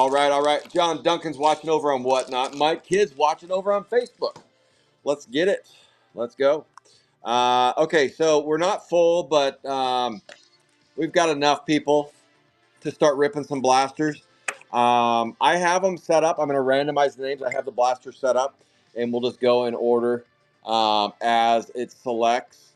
All right, all right. John Duncan's watching over on Whatnot. My kid's watching over on Facebook. Let's get it. Let's go. Okay, so we're not full, but we've got enough people to start ripping some blasters. I have them set up. I'm going to randomize the names. I have the blaster set up, and we'll just go in order as it selects.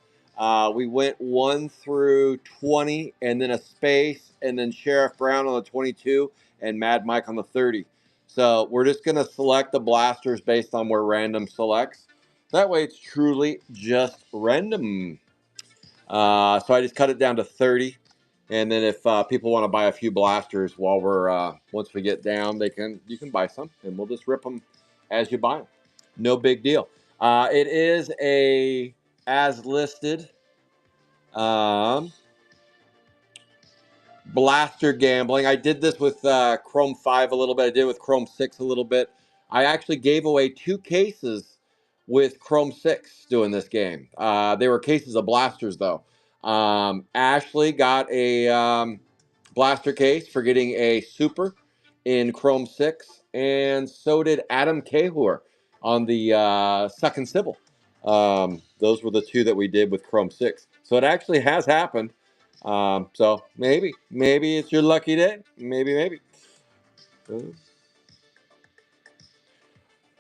We went 1 through 20, and then a space, and then Sheriff Brown on the 22, and Mad Mike on the 30. So we're just going to select the blasters based on where random selects. That way it's truly just random. So I just cut it down to 30. And then if people want to buy a few blasters while we're once we get down, you can buy some, and we'll just rip them as you buy them. No big deal. It is a as listed blaster gambling. I did this with Chrome 5 a little bit. I did it with Chrome 6 a little bit. I actually gave away 2 cases with Chrome 6 doing this game. They were cases of blasters, though. Ashley got a blaster case for getting a super in Chrome 6, and so did Adam Cahur on the second Sybil. Those were the 2 that we did with Chrome 6. So it actually has happened. So maybe it's your lucky day. Maybe.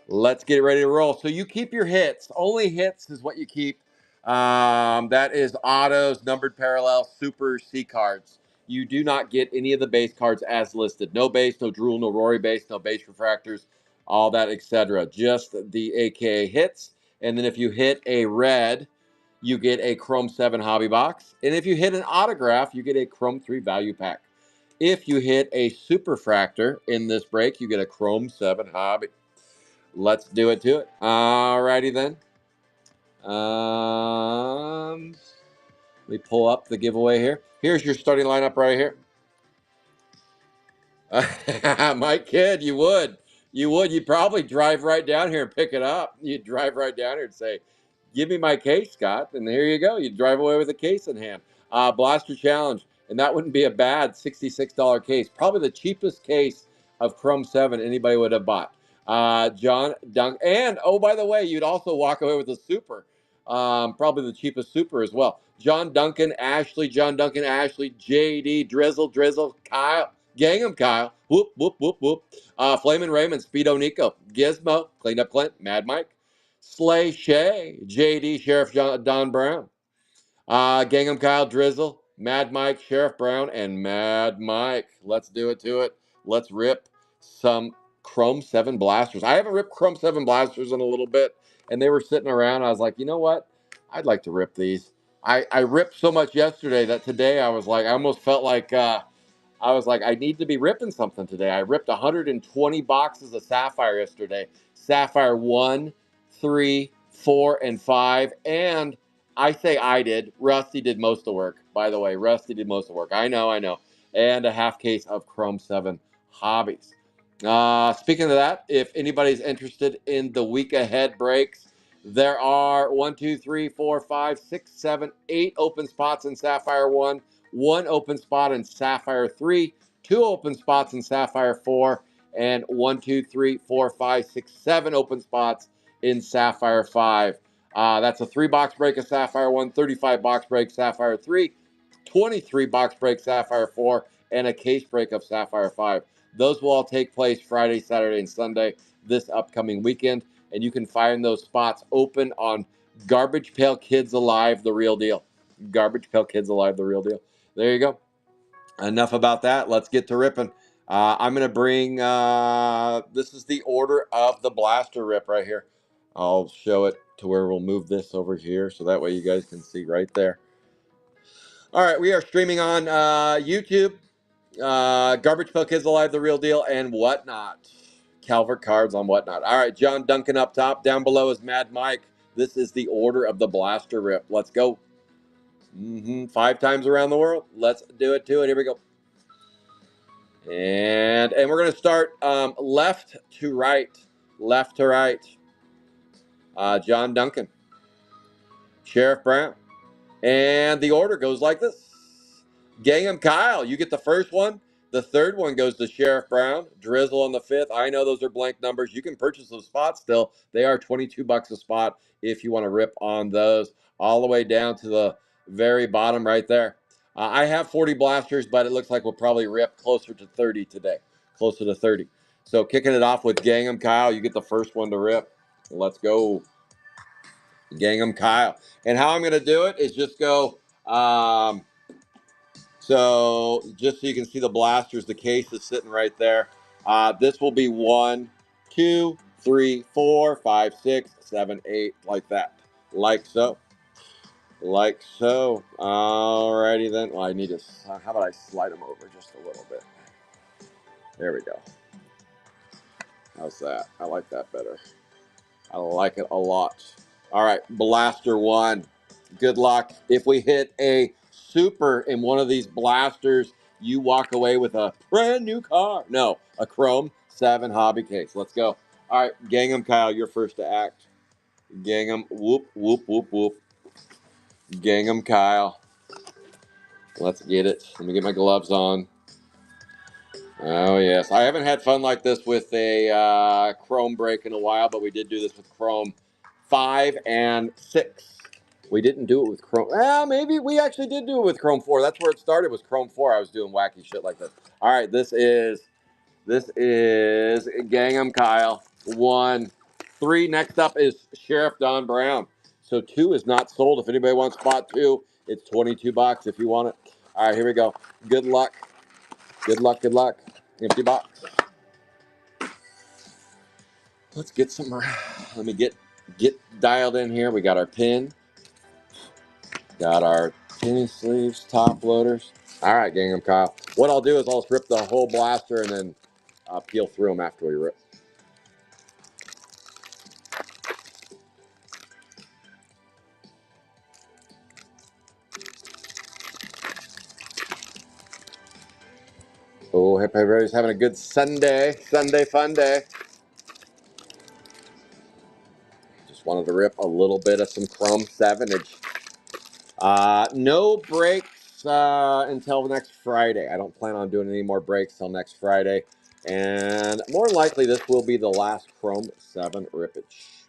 Let's get ready to roll. So you keep your hits. Only hits is what you keep. That is autos, numbered parallel, super C cards. You do not get any of the base cards as listed. No base, no drool, no Rory base, no base refractors, all that, etc. Just the AKA hits. And then if you hit a red, you get a Chrome 7 hobby box. And if you hit an autograph, you get a Chrome 3 value pack. If you hit a superfractor in this break, you get a Chrome 7 hobby. Let's do it to it. All righty then. Let me pull up the giveaway here. Here's your starting lineup right here. My kid, you would. You'd probably drive right down here and pick it up. You'd drive right down here and say, give me my case, Scott. And here you go. You drive away with a case in hand. Blaster Challenge. And that wouldn't be a bad $66 case. Probably the cheapest case of Chrome 7 anybody would have bought. John Dunk. And, oh, by the way, you'd also walk away with a super. Probably the cheapest super as well. John Duncan, Ashley, JD, Drizzle, Kyle. Gangham Kyle, whoop. Flamin' Raymond, Speedo Nico, Gizmo, Clean Up Clint, Mad Mike, Slay Shay, JD, Sheriff Don Brown, Gangham Kyle, Drizzle, Mad Mike, Sheriff Brown, and Mad Mike. Let's do it to it. Let's rip some Chrome 7 blasters. I haven't ripped Chrome 7 blasters in a little bit, and they were sitting around. I was like, you know what? I'd like to rip these. I ripped so much yesterday that today I was like, I almost felt like I need to be ripping something today. I ripped 120 boxes of Sapphire yesterday. Sapphire 1, 3, 4, and 5. And I say I did. Rusty did most of the work. By the way, Rusty did most of the work. I know. And a half case of Chrome 7 hobbies. Speaking of that, if anybody's interested in the week ahead breaks, there are 1, 2, 3, 4, 5, 6, 7, 8 open spots in Sapphire 1. 1 open spot in Sapphire 3, 2 open spots in Sapphire 4, and 1, 2, 3, 4, 5, 6, 7 open spots in Sapphire 5. That's a 3-box break of Sapphire 1, 35-box break Sapphire 3, 23-box break Sapphire 4, and a case break of Sapphire 5. Those will all take place Friday, Saturday, and Sunday this upcoming weekend, and you can find those spots open on Garbage Pail Kids Alive, the real deal. Garbage Pail Kids Alive, the real deal. There you go. Enough about that. Let's get to ripping. I'm going to bring, this is the order of the blaster rip right here. I'll show it to where we'll move this over here so that way you guys can see right there. All right, we are streaming on YouTube, Garbage Pail Kids Alive, the real deal, and Whatnot. Calvert Cards on Whatnot. All right, John Duncan up top. Down below is Mad Mike. This is the order of the blaster rip. Let's go. 5 times around the world. Let's do it to it. Here we go. And we're going to start left to right. Left to right. John Duncan. Sheriff Brown. And the order goes like this. Gangham Kyle, you get the first one. The third one goes to Sheriff Brown, Drizzle on the fifth. I know those are blank numbers. You can purchase those spots still. They are 22 bucks a spot if you want to rip on those, all the way down to the very bottom right there. I have 40 blasters, but it looks like we'll probably rip closer to 30 today, closer to 30. So kicking it off with Gangnam Kyle, you get the first one to rip. Let's go, Gangnam Kyle. And how I'm going to do it is just go. So just so you can see the blasters, the case is sitting right there. This will be 1, 2, 3, 4, 5, 6, 7, 8, like that, like so, like so. Alrighty then. Well, I need to. How about I slide them over just a little bit? There we go. How's that? I like that better. I like it a lot. All right, blaster one. Good luck. If we hit a super in one of these blasters, you walk away with a brand new car. No, a Chrome 7 hobby case. Let's go. All right, Gangnam Kyle, you're first to act. Gangnam, whoop, whoop, whoop, whoop. Gangnam Kyle. Let's get it. Let me get my gloves on. Oh, yes. I haven't had fun like this with a Chrome break in a while, but we did do this with Chrome 5 and 6. We didn't do it with Chrome. Well, maybe we actually did do it with Chrome 4. That's where it started, was Chrome 4. I was doing wacky shit like this. All right, this is Gangnam Kyle 1, 3. Next up is Sheriff Don Brown. So 2 is not sold. If anybody wants spot 2, it's 22 bucks if you want it. All right, here we go. Good luck. Good luck. Good luck. Empty box. Let's get some. Let me get dialed in here. We got our pin. Got our penny sleeves, top loaders. All right, Gangnam Kyle. What I'll do is I'll rip the whole blaster and then peel through them after we rip. Oh, hope everybody's having a good Sunday fun day. Just wanted to rip a little bit of some Chrome 7-inch. No breaks until next Friday. I don't plan on doing any more breaks till next Friday. And more likely, this will be the last Chrome 7 rippage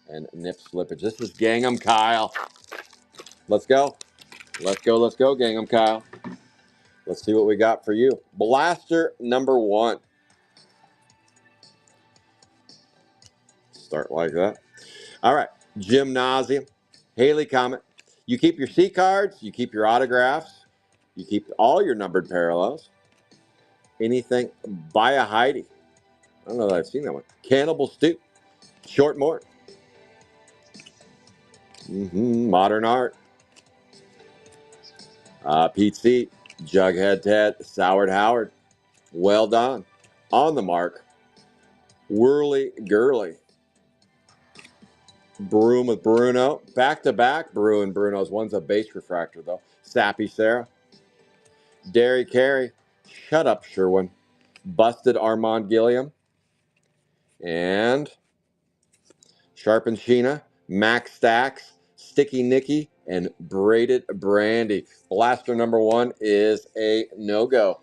and nip slippage. This is Gangnam Kyle. Let's go. Let's go. Let's go, Gangnam Kyle. Let's see what we got for you. Blaster number 1. Start like that. All right. Gymnasium. Haley Comet. You keep your C cards. You keep your autographs. You keep all your numbered parallels. Anything by a Heidi. I don't know that I've seen that one. Cannibal Stew. Short Mort. Modern Art. Pete Seat. Jughead Ted. Soured Howard. Well done. On the Mark. Whirly Girly. Broom with Bruno. Back to back Bruno's. One's a base refractor, though. Sappy Sarah. Derry Carey. Shut up, Sherwin. Busted Armand Gilliam. And Sharpen Sheena. Max Stacks. Sticky Nicky. And Braided Brandy. Blaster number 1 is a no-go.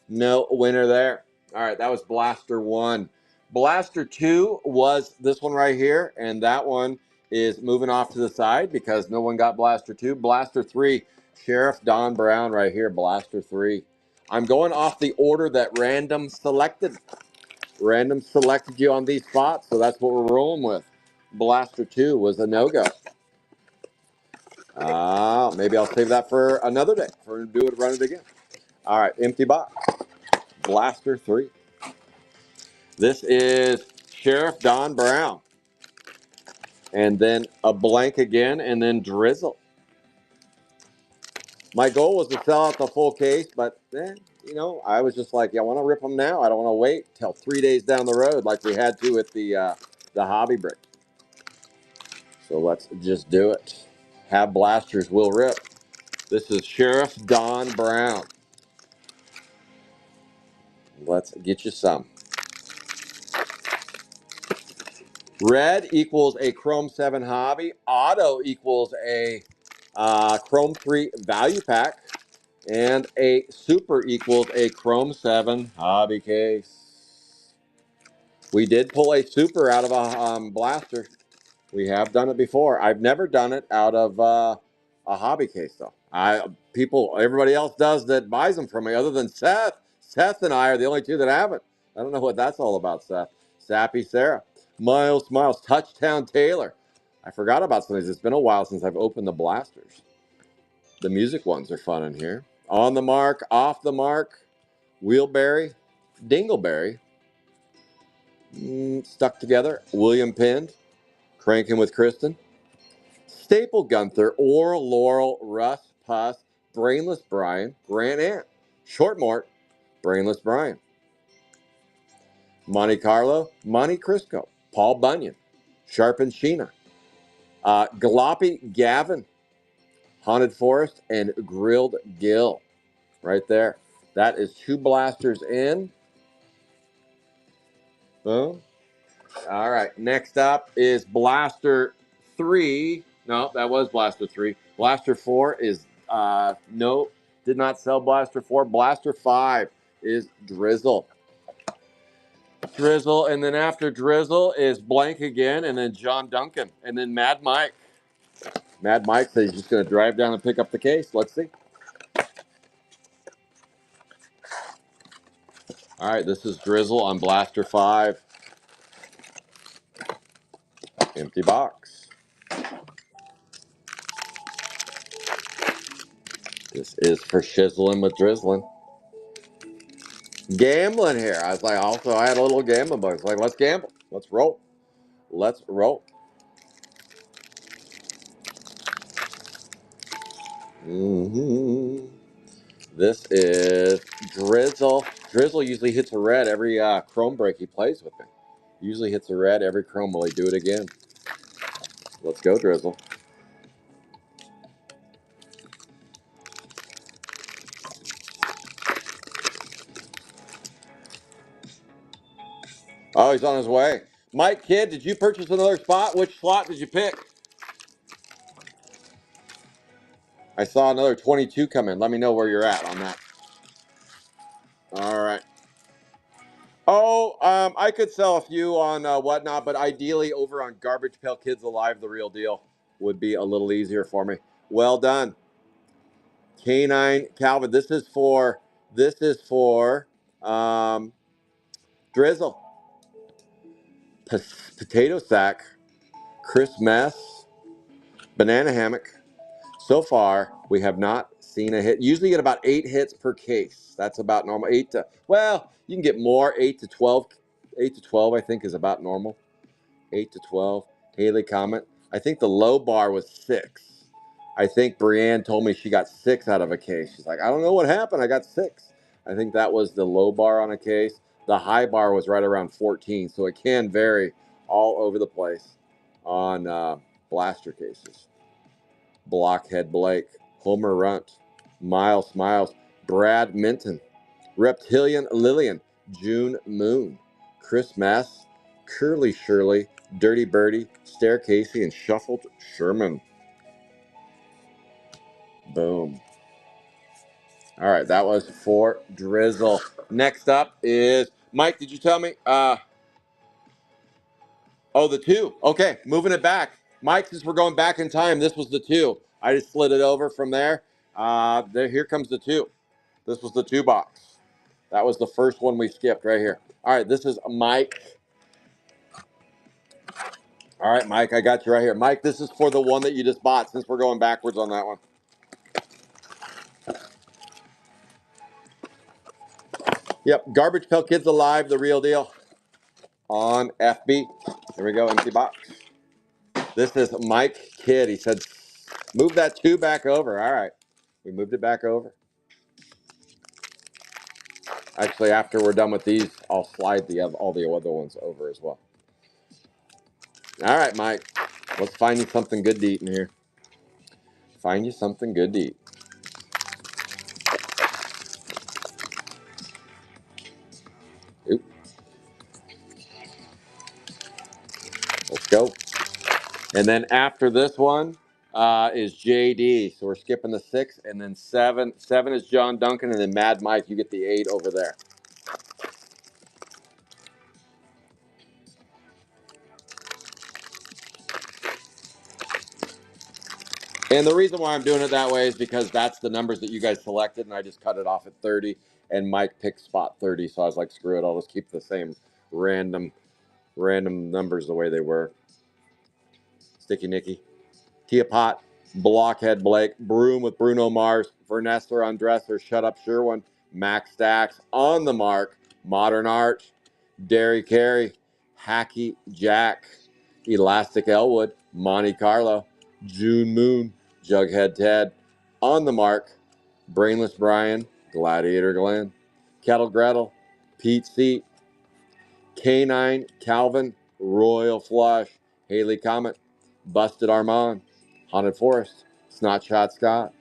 No winner there. All right, that was Blaster 1. Blaster 2 was this one right here, and that one is moving off to the side because no one got Blaster 2. Blaster 3, Sheriff Don Brown right here, Blaster 3. I'm going off the order that random selected. Random selected you on these spots, so that's what we're rolling with. Blaster 2 was a no-go. Maybe I'll save that for another day, for do it, run it again. All right, empty box. Blaster 3. This is Sheriff Don Brown. And then a blank again, and then Drizzle. My goal was to sell out the full case, but I was just like, I want to rip them now. I don't want to wait till 3 days down the road like we had to with the hobby brick. So let's just do it. Have blasters will rip. This is Sheriff Don Brown. Let's get you some. Red equals a Chrome 7 hobby. Auto equals a Chrome 3 value pack. And a super equals a Chrome 7 hobby case. We did pull a super out of a blaster. We have done it before. I've never done it out of a hobby case though. Everybody else does that buys them from me, other than Seth. Seth and I are the only two that haven't. I don't know what that's all about, Seth. Sappy Sarah, Miles Smiles, Touchdown Taylor. I forgot about some of these. It's been a while since I've opened the blasters. The music ones are fun in here. On the mark, off the mark, Wheelberry, Dingleberry, stuck together, William Pind, Cranking with Kristen, Staple Gunther, Oral Laurel, Russ Puss, Brainless Brian, Grant Ant, Short Mort, Brainless Brian, Monte Carlo, Monte Crisco, Paul Bunyan, Sharpened Sheena, Galoppy Gavin, Haunted Forest, and Grilled Gill. Right there. That is 2 blasters in. Boom. All right. Next up is Blaster 3. No, that was Blaster 3. Blaster 4 is, no, did not sell Blaster 4. Blaster 5 is Drizzle. Drizzle. And then after Drizzle is Blank again. And then John Duncan. And then Mad Mike. Mad Mike says he's just going to drive down and pick up the case. Let's see. All right. This is Drizzle on Blaster 5. Empty box. This is for shizzling with drizzling. Gambling here. I was like, also, I had a little gambling, but it's like, let's gamble. Let's roll. Let's roll. This is Drizzle. Drizzle usually hits a red every chrome break he plays with me. Usually hits a red every chrome. Will he do it again? Let's go, Drizzle. Oh, he's on his way. Mike Kidd, did you purchase another spot? Which slot did you pick? I saw another 22 come in. Let me know where you're at on that. All right. Oh, I could sell a few on whatnot, but ideally over on Garbage Pail Kids Alive, the real deal would be a little easier for me. Well done, Canine Calvin. This is for Drizzle, Potato Sack, Chris Mess, Banana Hammock. So far, we have not seen a hit. Usually get about 8 hits per case. That's about normal. You can get more, 8 to 12. 8 to 12, I think, is about normal. 8 to 12. Haley comment. I think the low bar was 6. I think Brienne told me she got 6 out of a case. She's like, I don't know what happened. I got 6. I think that was the low bar on a case. The high bar was right around 14. So it can vary all over the place on blaster cases. Blockhead Blake, Homer Runt, Miles Smiles, Brad Minton, Reptilian Lillian, June Moon, Chris Mass, Curly Shirley, Dirty Birdie, Stair Casey, and Shuffled Sherman. Boom. All right, that was for Drizzle. Next up is Mike. Did you tell me? The 2. Okay, moving it back. Mike, since we're going back in time, this was the 2. I just slid it over from there. Here comes the 2. This was the 2 box. That was the first one we skipped right here. All right, this is Mike. All right, Mike, I got you right here. Mike, this is for the one that you just bought, since we're going backwards on that one. Yep, Garbage Pail Kids Alive, the real deal. On FB. Here we go, empty box. This is Mike Kidd. He said, move that 2 back over. All right, we moved it back over. Actually, after we're done with these, I'll slide all the other ones over as well. All right, Mike, let's find you something good to eat in here. Find you something good to eat. Oop. Let's go. And then after this one, is JD. So we're skipping the 6, and then 7. 7 is John Duncan, and then Mad Mike. You get the 8 over there. And the reason why I'm doing it that way is because that's the numbers that you guys selected, and I just cut it off at 30, and Mike picked spot 30. So I was like, screw it, I'll just keep the same random numbers the way they were. Sticky Nicky, Tia Pot, Blockhead Blake, Broom with Bruno Mars, Vernessler Undresser, Shut Up Sherwin, Max Stacks, On the Mark, Modern Art, Derry Carey, Hacky Jack, Elastic Elwood, Monte Carlo, June Moon, Jughead Ted, On the Mark, Brainless Brian, Gladiator Glenn, Kettle Gretel, Pete Seat, K9, Calvin, Royal Flush, Haley Comet, Busted Armand, Haunted Forest, Snotshot Scott,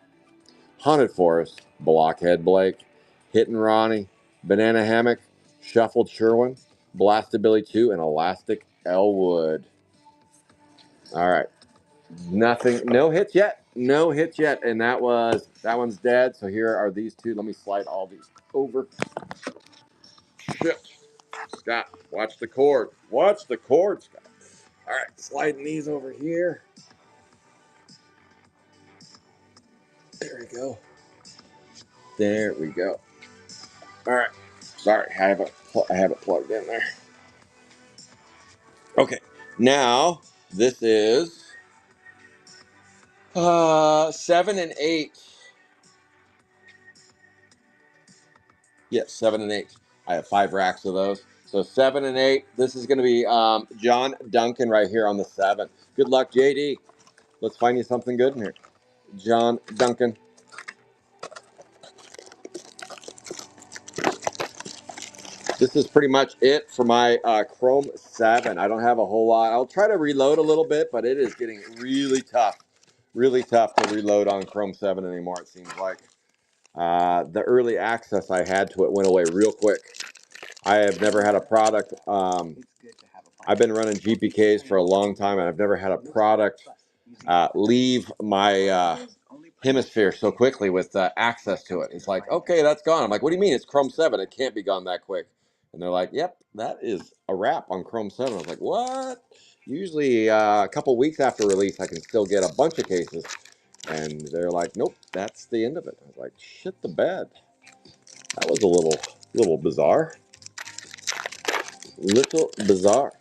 Haunted Forest, Blockhead Blake, Hittin' Ronnie, Banana Hammock, Shuffled Sherwin, Blasted Billy 2, and Elastic Elwood. All right. Nothing, no hits yet. No hits yet. And that one's dead. So here are these two. Let me slide all these over. Shit. Scott, watch the cord. Watch the cord, Scott. All right, sliding these over here. There we go. There we go. All right. Sorry, I have it plugged in there. Okay. Now this is 7 and 8. Yes, 7 and 8. I have 5 racks of those. So 7 and 8. This is going to be John Duncan right here on the 7. Good luck, JD. Let's find you something good in here. John Duncan. This is pretty much it for my Chrome 7. I don't have a whole lot. I'll try to reload a little bit, but it is getting really tough. Really tough to reload on Chrome 7 anymore, it seems like. The early access I had to it went away real quick. I have never had a product. I've been running GPKs for a long time, and I've never had a product leave my hemisphere so quickly with access to it. It's like, okay, that's gone. I'm like, what do you mean? It's Chrome 7. It can't be gone that quick. And they're like, yep, that is a wrap on Chrome 7. I was like, what? Usually a couple weeks after release, I can still get a bunch of cases. And they're like, nope, that's the end of it. I was like, shit the bed. That was a little bizarre. Little bizarre.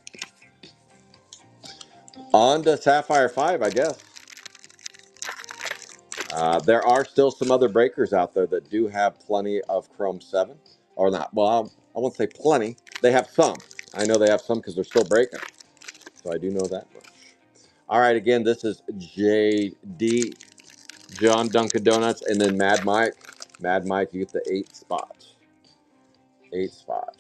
On to Sapphire 5, I guess. There are still some other breakers out there that do have plenty of Chrome 7. Or not. Well, I won't say plenty. They have some. I know they have some because they're still breaking. So I do know that much. All right, again, this is JD, John Dunkin' Donuts, and then Mad Mike. Mad Mike, you get the 8 spot. 8 spot.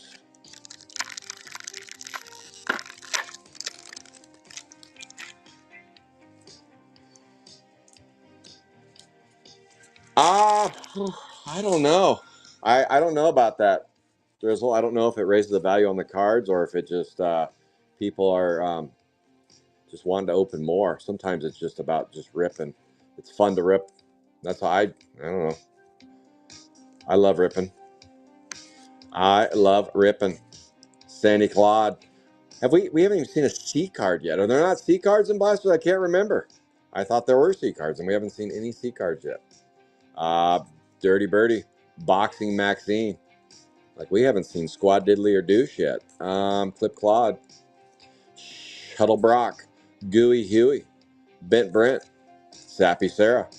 Ah, I don't know. I don't know about that, Drizzle. I don't know if it raises the value on the cards or if it just people are just wanting to open more. Sometimes it's just about just ripping. It's fun to rip. That's how I don't know. I love ripping. I love ripping. Sandy Claude. We haven't even seen a C card yet. Are there not C cards in Blasters? I can't remember. I thought there were C cards, and we haven't seen any C cards yet. Dirty Birdie. Boxing Maxine. Like, we haven't seen Squad Diddley or Douche yet. Clip Claude. Shuttle Brock. Gooey Huey. Bent Brent. Sappy Sarah.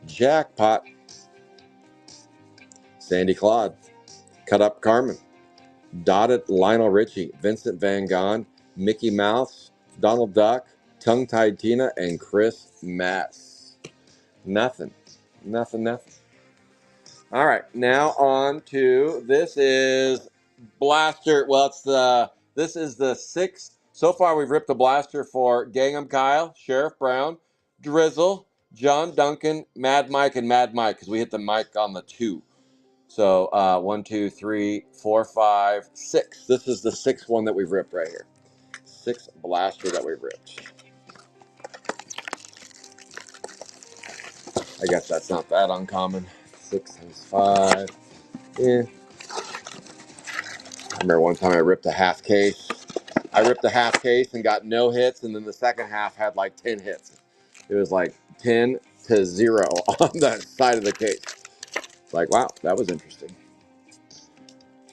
Jackpot. Sandy Claude. Cut Up Carmen. Dotted Lionel Richie. Vincent Van Gogh. Mickey Mouse. Donald Duck. Tongue Tied Tina. And Chris Mess. Nothing. Nothing. All right, now on to this is Blaster. Well, this is the 6th. So far, we've ripped the Blaster for Gangham Kyle, Sheriff Brown, Drizzle, John Duncan, Mad Mike, and Mad Mike, because we hit the mic on the 2. So 1, 2, 3, 4, 5, 6. This is the 6th one that we've ripped right here. 6th Blaster that we've ripped. I guess that's not that uncommon. 6 times 5. Yeah. I remember one time I ripped a half case. I ripped a half case and got no hits, and then the second half had like 10 hits. It was like 10 to 0 on that side of the case. It's like, wow, that was interesting.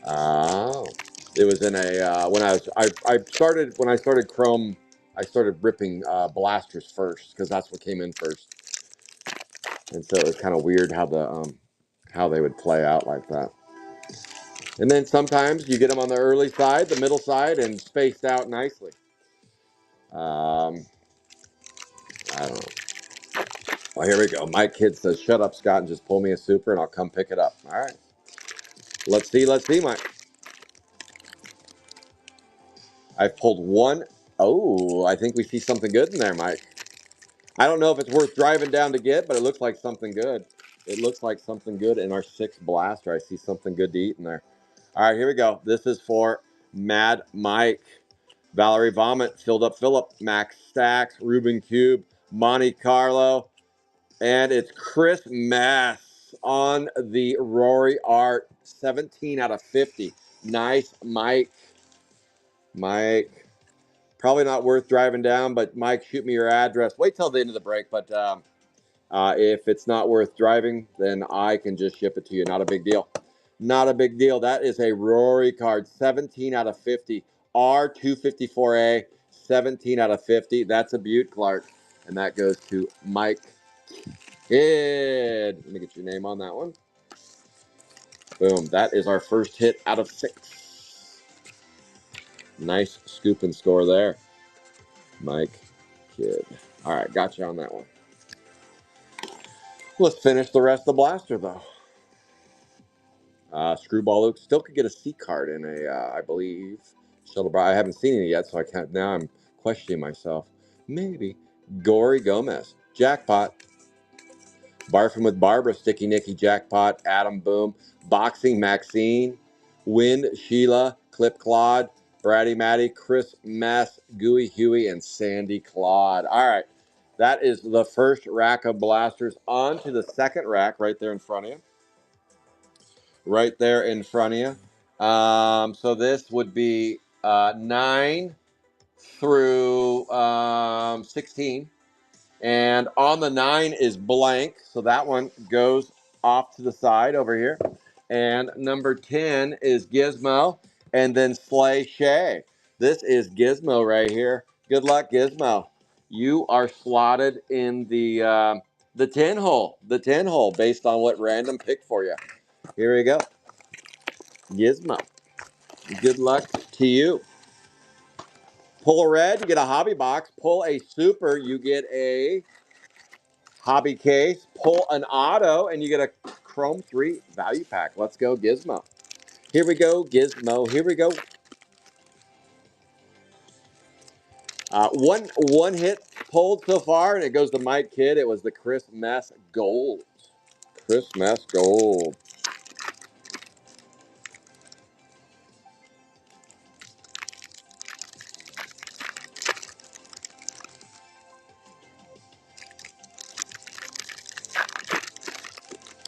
Oh, it was in a when I started when I started Chrome. I started ripping blasters first because that's what came in first, and so it was kind of weird how they would play out like that. And then sometimes you get them on the early side, the middle side, and spaced out nicely. I don't know. Oh, here we go. My kid says, "Shut up, Scott, and just pull me a super, and I'll come pick it up." All right. Let's see, Mike. I've pulled one. Oh, I think we see something good in there, Mike. I don't know if it's worth driving down to get, but it looks like something good. It looks like something good in our 6 blaster. I see something good to eat in there. All right, here we go. This is for Mad Mike, Valerie Vomit, Filled Up Phillip, Max Stacks, Ruben Cube, Monte Carlo, and it's Chris Mess on the Rory Art, 17 out of 50. Nice, Mike. Mike. Probably not worth driving down, but Mike, shoot me your address. Wait till the end of the break, but if it's not worth driving, then I can just ship it to you. Not a big deal. Not a big deal. That is a Rory card, 17 out of 50. R254A, 17 out of 50. That's a Butte, Clark. And that goes to Mike Kidd. Let me get your name on that one. Boom. That is our first hit out of 6. Nice scoop and score there, Mike Kidd. All right, got you on that one. Let's finish the rest of the blaster, though. Screwball Luke still could get a C card in a, I believe, Shuttle. I haven't seen it yet, so I can't. Now I'm questioning myself. Maybe Gory Gomez, jackpot. Barfing with Barbara, Sticky Nicky, jackpot. Adam Boom, Boxing Maxine, Win Sheila, Clip Claude, Bratty Matty, Chris Mess, Gooey Huey, and Sandy Claude. All right, that is the first rack of blasters. On to the second rack right there in front of you. Right there in front of you. So this would be 9 through 16. And on the 9 is blank. So that one goes off to the side over here. And number 10 is Gizmo. And then Slay Shay. This is Gizmo right here. Good luck, Gizmo. You are slotted in the 10 hole. The 10 hole based on what random pick for you. Here we go. Gizmo. Good luck to you. Pull a red, you get a hobby box. Pull a super, you get a hobby case. Pull an auto, and you get a Chrome 3 value pack. Let's go, Gizmo. Here we go, Gizmo. Here we go. One hit pulled so far, and it goes to Mike Kidd. It was the Chris Mess Gold. Chris Mess Gold.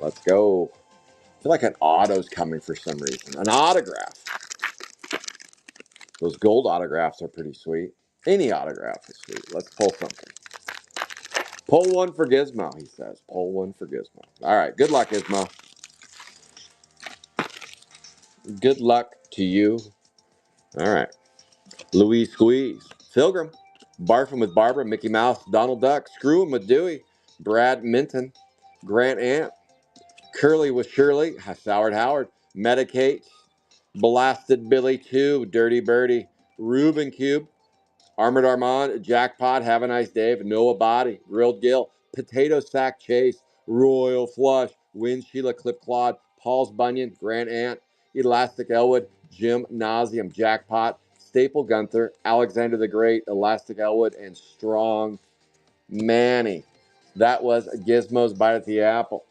Let's go. I feel like an auto's coming for some reason. An autograph. Those gold autographs are pretty sweet. Any autograph is sweet. Let's pull something. Pull one for Gizmo, he says. Pull one for Gizmo. All right. Good luck, Gizmo. Good luck to you. All right. Louise Squeeze. Pilgrim. Barfing with Barbara. Mickey Mouse. Donald Duck. Screwing with Dewey. Brad Minton. Grant Ant. Curly with Shirley. Howard Howard. Medicate. Blasted Billy 2. Dirty Birdie. Ruben Cube. Armored Armand, Jackpot, Have a Nice Dave, Noah Body, Grilled Gill, Potato Sack Chase, Royal Flush, Win Sheila Clip Claude, Paul's Bunyan, Grant Ant, Elastic Elwood, Jim Nauseum, Jackpot, Staple Gunther, Alexander the Great, Elastic Elwood, and Strong Manny. That was Gizmo's Bite at the Apple.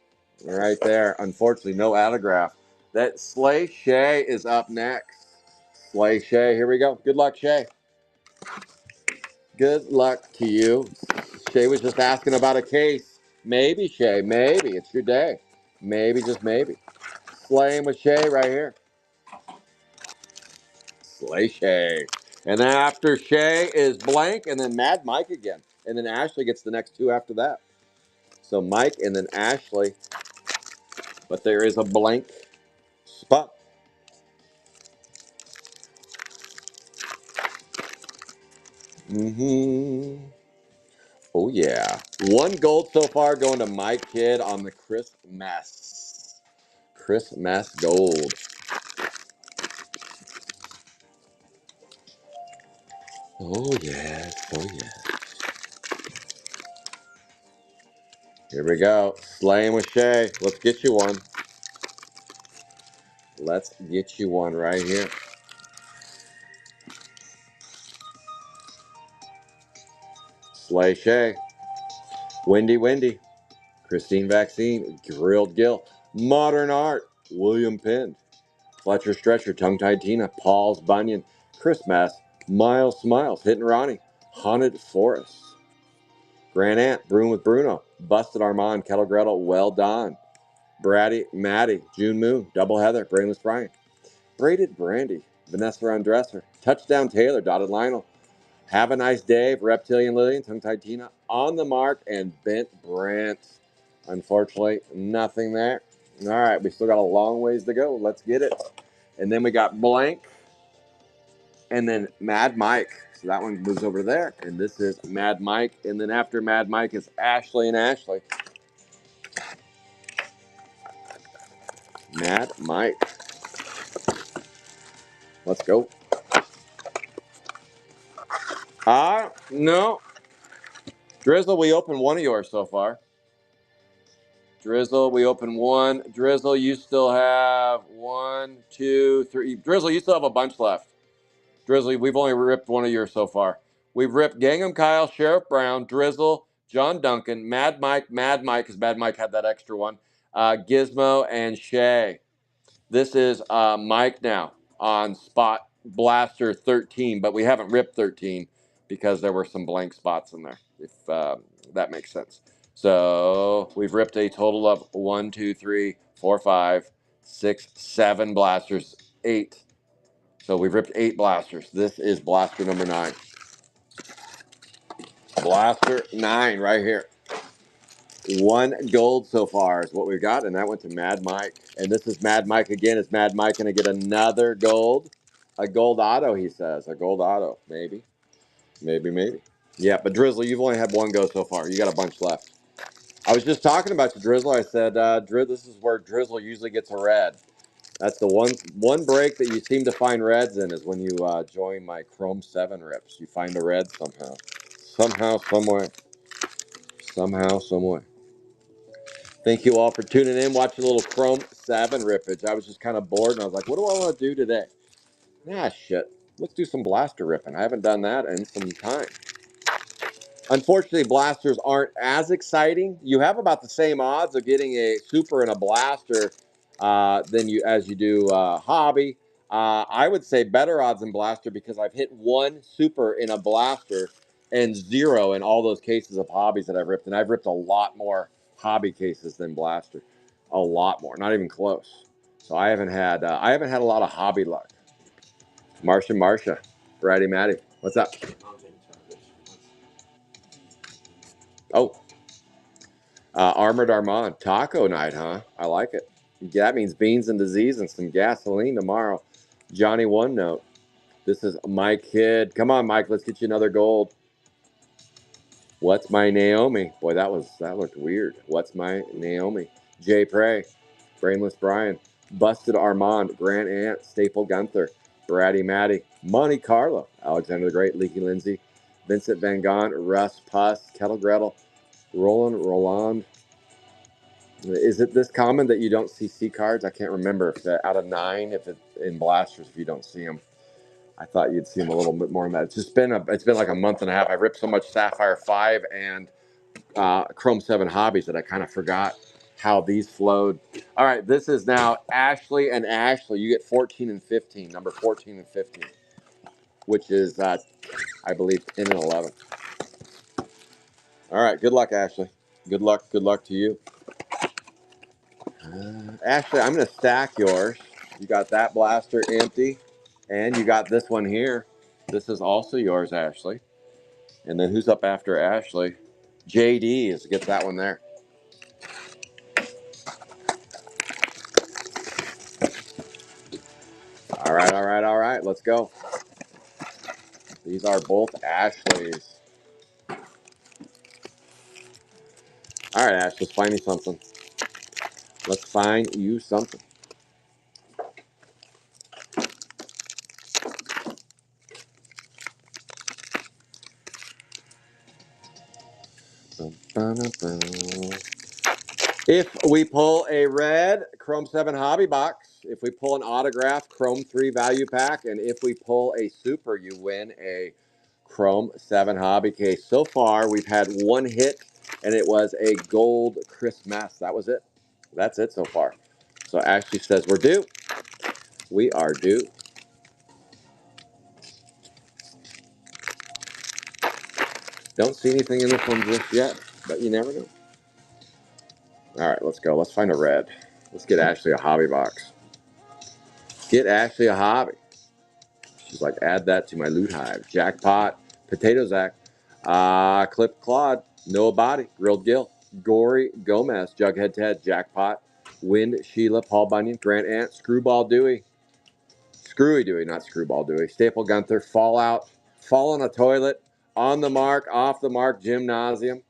Right there. Unfortunately, no autograph. That Slay Shay is up next. Slay Shay, here we go. Good luck, Shay. Good luck to you. Shay was just asking about a case. Maybe, Shay. Maybe. It's your day. Maybe, just maybe. Slaying with Shay right here. Slay Shay. And then after Shay is blank, and then Mad Mike again. And then Ashley gets the next two after that. So Mike and then Ashley. But there is a blank spot. Mm-hmm. Oh, yeah. One gold so far going to Mike Kid on the Chris Mess. Chris Mess gold. Oh, yes. Oh, yes. Here we go. Slaying with Shay. Let's get you one. Let's get you one right here. Slay Shay. Windy Windy. Christine Vaccine. Grilled Gill. Modern Art. William Penn. Fletcher Stretcher. Tongue Tied Tina. Paul's Bunyan. Chris Mass. Miles Smiles. Hitting Ronnie. Haunted Forest. Grand Aunt. Broom with Bruno. Busted Armand. Kettle Gretel. Well Done. Braddy. Maddie. June Moon. Double Heather. Brainless Brian. Braided Brandy. Vanessa Undresser. Touchdown Taylor. Dotted Lionel. Have a Nice Day. Reptilian Lillian. Tongue Tied Tina. On the Mark. And Bent Brant. Unfortunately, nothing there. All right, we still got a long ways to go. Let's get it. And then we got blank. And then Mad Mike. So that one moves over there. And this is Mad Mike. And then after Mad Mike is Ashley and Ashley. Mad Mike. Let's go. No. Drizzle, we opened one of yours so far. Drizzle, we opened one. Drizzle, you still have one, two, three. Drizzle, you still have a bunch left. Drizzle, we've only ripped one of yours so far. We've ripped Gangham Kyle, Sheriff Brown, Drizzle, John Duncan, Mad Mike, because Mad Mike had that extra one, Gizmo, and Shay. This is Mike now on spot Blaster 13, but we haven't ripped 13 because there were some blank spots in there, if that makes sense. So we've ripped a total of 1, 2, 3, 4, 5, 6, 7 blasters, 8. So we've ripped 8 blasters. This is blaster number 9. Blaster 9 right here. 1 gold so far is what we've got, and that went to Mad Mike. And this is Mad Mike again. Is Mad Mike going to get another gold? A gold auto, he says. A gold auto. Maybe. Maybe. Yeah, but Drizzle, you've only had 1 go so far. You got a bunch left. I was just talking about you, Drizzle. I said, this is where Drizzle usually gets a red. That's the one break that you seem to find reds in is when you join my Chrome 7 rips. You find a red somehow. Somehow, somewhere. Somehow, somewhere. Thank you all for tuning in, watching a little Chrome 7 rippage. I was just kind of bored, and I was like, what do I want to do today? Shit. Let's do some blaster ripping. I haven't done that in some time. Unfortunately, blasters aren't as exciting. You have about the same odds of getting a super and a blaster as you do hobby. I would say better odds in blaster because I've hit 1 super in a blaster and 0 in all those cases of hobbies that I've ripped. And I've ripped a lot more hobby cases than blaster. A lot more. Not even close. So I haven't had a lot of hobby luck. Marcia. Braddy Matty. What's up? Oh. Armored Armand. Taco night, huh? I like it. That means beans and disease and some gasoline tomorrow. Johnny One Note. This is my kid. Come on, Mike. Let's get you another gold. What's my Naomi? Boy, that looked weird. What's my Naomi? Jay Prey. Brainless Brian. Busted Armand. Grant Ant. Staple Gunther. Braddy Matty. Monte Carlo. Alexander the Great. Leaky Lindsay. Vincent Van Gogh. Russ Puss. Kettle Gretel. Roland. Is it this common that you don't see C cards? I can't remember if out of 9, if it's in blasters, if you don't see them. I thought you'd see them a little bit more than that. It's been like a month and a half. I ripped so much Sapphire 5 and Chrome 7 hobbies that I kind of forgot how these flowed. All right, this is now Ashley and Ashley. You get 14 and 15, number 14 and 15, which is, I believe, 10 and 11. All right, good luck, Ashley. Good luck to you. Ashley, I'm going to stack yours. You got that blaster empty, and you got this one here. This is also yours, Ashley. And then who's up after Ashley? JD is get that one there. All right, all right, all right. Let's go. These are both Ashleys. All right, Ash, let's find me something. Let's find you something. If we pull a red Chrome 7 hobby box, if we pull an autograph Chrome 3 value pack, and if we pull a super, you win a Chrome 7 hobby case. So far, we've had one hit, and it was a gold Christmas. That was it. That's it so far. So Ashley says we're due. We are due. Don't see anything in this one just yet, but you never know. All right, let's go. Let's find a red. Let's get Ashley a hobby box. Get Ashley a hobby. She's like, add that to my loot hive. Jackpot, Potato Zack, Clip Claude, Noah Body, Grilled Gill, Gory Gomez, Jughead Ted, Jackpot, Wind Sheila, Paul Bunyan, Grant Ant, Screwball Dewey, Screwy Dewey, not Screwball Dewey, Staple Gunther, Fallout, Fall on a Toilet, On the Mark, Off the Mark, Gymnasium,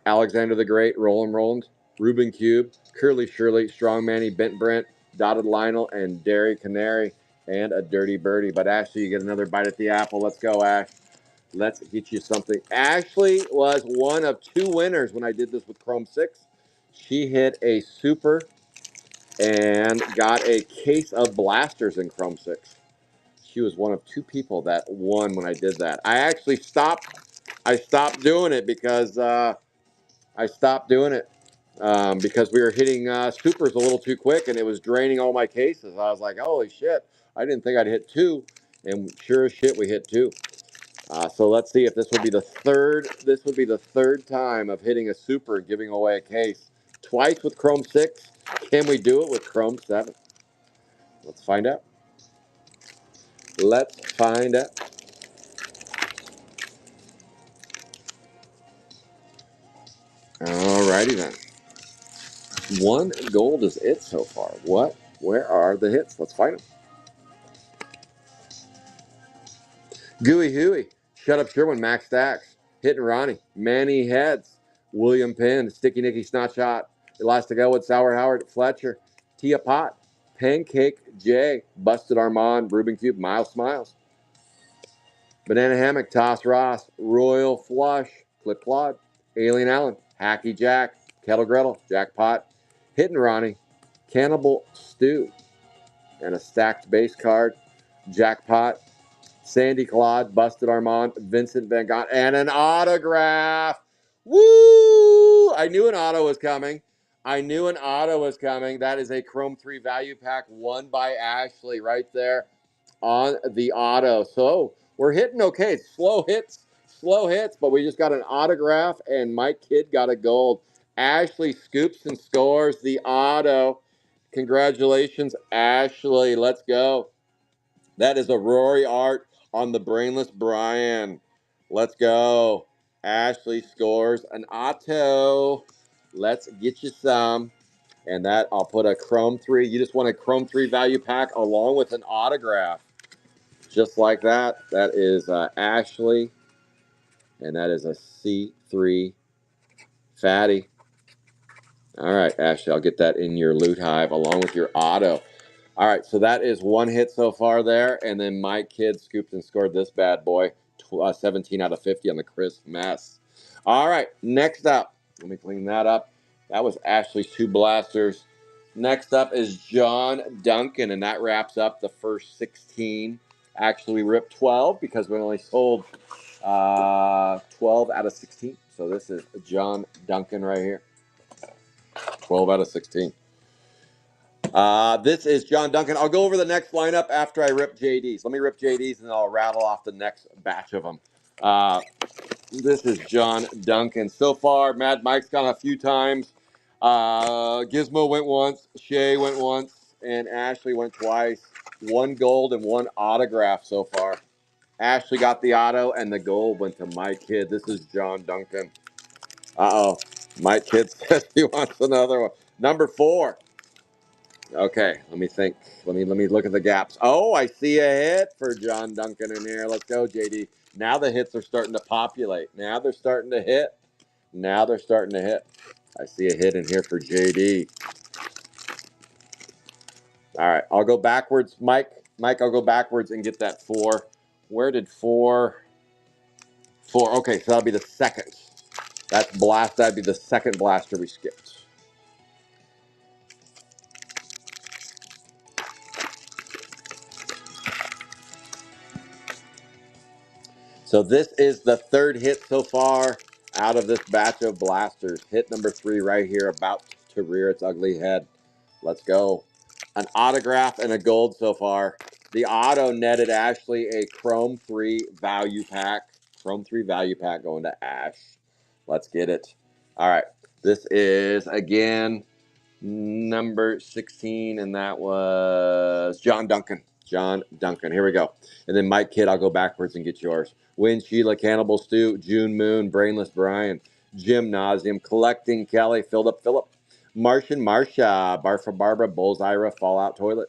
Alexander the Great, Roland, Ruben Cube, Curly Shirley, Strong Manny, Bent Brent, Dotted Lionel, and Dairy Canary, and a Dirty Birdie. But Ashley, you get another bite at the apple. Let's go, Ash. Let's get you something. Ashley was one of two winners when I did this with Chrome 6. She hit a super and got a case of blasters in Chrome 6. She was one of two people that won when I did that. I stopped doing it because because we were hitting supers a little too quick and it was draining all my cases. I was like, holy shit, I didn't think I'd hit two. And sure as shit, we hit two. So let's see if this would be the third. This would be the third time of hitting a super and giving away a case. Twice with Chrome 6. Can we do it with Chrome 7? Let's find out. Let's find out. Alrighty then. One gold is it so far. What? Where are the hits? Let's find them. Gooey Hooey, Shut Up Sherwin, Max Stacks, Hitting Ronnie, Manny Heads, William Penn, Sticky Nicky Snot Shot, Elastic Elwood, Sour Howard, Fletcher, Tia Pot, Pancake J, Busted Armand, Ruben Cube, Miles Smiles, Banana Hammock, Toss Ross, Royal Flush, Flip Claude, Alien Allen, Hacky Jack, Kettle Gretel, Jackpot, Hitting Ronnie, Cannibal Stew, and a stacked base card, Jackpot, Sandy Claude, Busted Armand, Vincent Van Gogh, and an autograph. Woo! I knew an auto was coming. I knew an auto was coming. That is a Chrome 3 value pack won by Ashley right there on the auto. So we're hitting okay. Slow hits, but we just got an autograph, and my kid got a gold. Ashley scoops and scores the auto. Congratulations, Ashley. Let's go. That is a Rory Art on the Brainless Brian. Let's go. Ashley scores an auto. Let's get you some. And that, I'll put a Chrome 3. You just want a Chrome 3 value pack along with an autograph. Just like that. That is Ashley. And that is a C3 Fatty. All right, Ashley, I'll get that in your loot hive along with your auto. All right, so that is one hit so far there. And then my kid scooped and scored this bad boy, 17 out of 50 on the Chris Mess. All right, next up, let me clean that up. That was Ashley's two blasters. Next up is John Duncan, and that wraps up the first 16. Actually, we ripped 12 because we only sold 12 out of 16. So this is John Duncan right here. 12 out of 16. This is John Duncan. I'll go over the next lineup after I rip JD's. Let me rip JD's and then I'll rattle off the next batch of them. This is John Duncan. So far, Mad Mike's gone a few times. Gizmo went once, Shay went once, and Ashley went twice. One gold and one autograph so far. Ashley got the auto, and the gold went to Mike Kidd. This is John Duncan. Uh-oh. Mike Kidd says he wants another one. Number 4. Okay, let me think. Let me look at the gaps. Oh, I see a hit for John Duncan in here. Let's go, JD. Now the hits are starting to populate. Now they're starting to hit. Now they're starting to hit. I see a hit in here for JD. All right, I'll go backwards. Mike, I'll go backwards and get that 4. Where did 4? 4. Okay, so that'll be the second. That's blast. That'd be the second blaster we skipped. So this is the third hit so far out of this batch of blasters. Hit number 3 right here, about to rear its ugly head. Let's go. An autograph and a gold so far. The auto netted Ashley a Chrome 3 value pack. Chrome 3 value pack going to Ash. Let's get it. All right. This is, again, number 16, and that was John Duncan. John Duncan. Here we go. And then Mike Kidd, I'll go backwards and get yours. Win Sheila, Cannibal Stew, June Moon, Brainless Brian, Gymnasium, Collecting Kelly, Filled Up Phillip, Martian Marsha, Barfa Barbara, Bulls Ira, Fallout Toilet,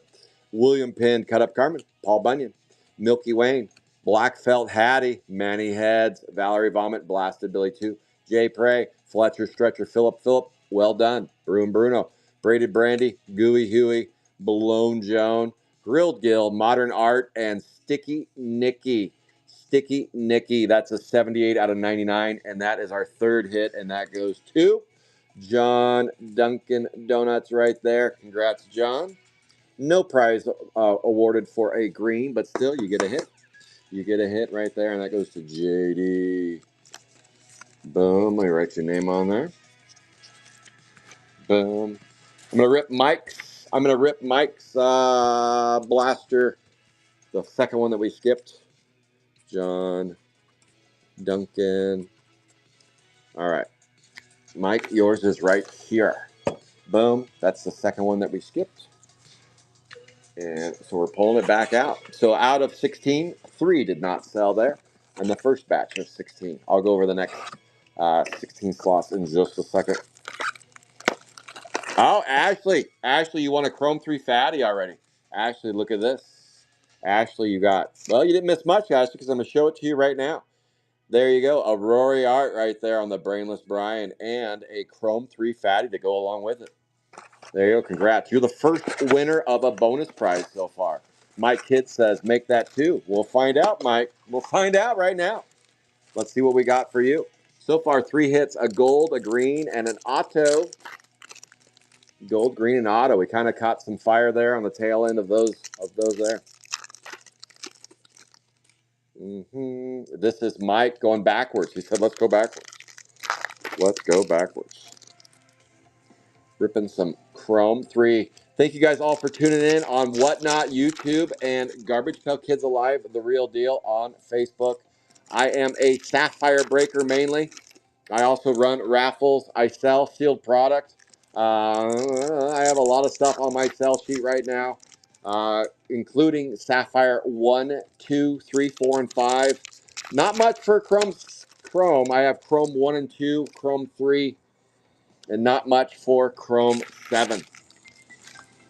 William Penn, Cut Up Carmen, Paul Bunyan, Milky Wayne, Black Felt Hattie, Manny Heads, Valerie Vomit, Blasted Billy 2, Jay Prey, Fletcher Stretcher, Phillip, Well Done, Bruno, Braided Brandy, Gooey Huey, Blown Joan, Grilled Gill, Modern Art, and Sticky Nicky. Sticky Nicky. That's a 78 out of 99, and that is our third hit, and that goes to John Duncan Donuts right there. Congrats, John. No prize awarded for a green, but still, you get a hit. You get a hit right there, and that goes to JD. Boom. Let me write your name on there. Boom. I'm gonna rip Mike's blaster, the second one that we skipped. John Duncan. All right, Mike, yours is right here. Boom. That's the second one that we skipped. And so we're pulling it back out. So out of 16, 3 did not sell there. And the first batch of 16. I'll go over the next 16 slots in just a second. Oh, Ashley. Ashley, you won a Chrome 3 Fatty already. Ashley, look at this. Ashley, you got, well, you didn't miss much, Ashley, because I'm going to show it to you right now. There you go. A Rory Art right there on the Brainless Brian and a Chrome 3 Fatty to go along with it. There you go. Congrats. You're the first winner of a bonus prize so far. Mike Kidd says, make that 2. We'll find out, Mike. We'll find out right now. Let's see what we got for you. So far, 3 hits, a gold, a green, and an auto. Gold, green, and auto. We kind of caught some fire there on the tail end of those there. This is Mike going backwards. He said, let's go backwards. Let's go backwards. Ripping some Chrome 3. Thank you guys all for tuning in on Whatnot YouTube and Garbage Pail Kids Alive, The Real Deal on Facebook. I am a Sapphire Breaker mainly. I also run raffles. I sell sealed product. I have a lot of stuff on my sell sheet right now, including Sapphire 1, 2, 3, 4, and 5. Not much for Chrome. I have Chrome 1 and 2, Chrome 3, and not much for Chrome 7.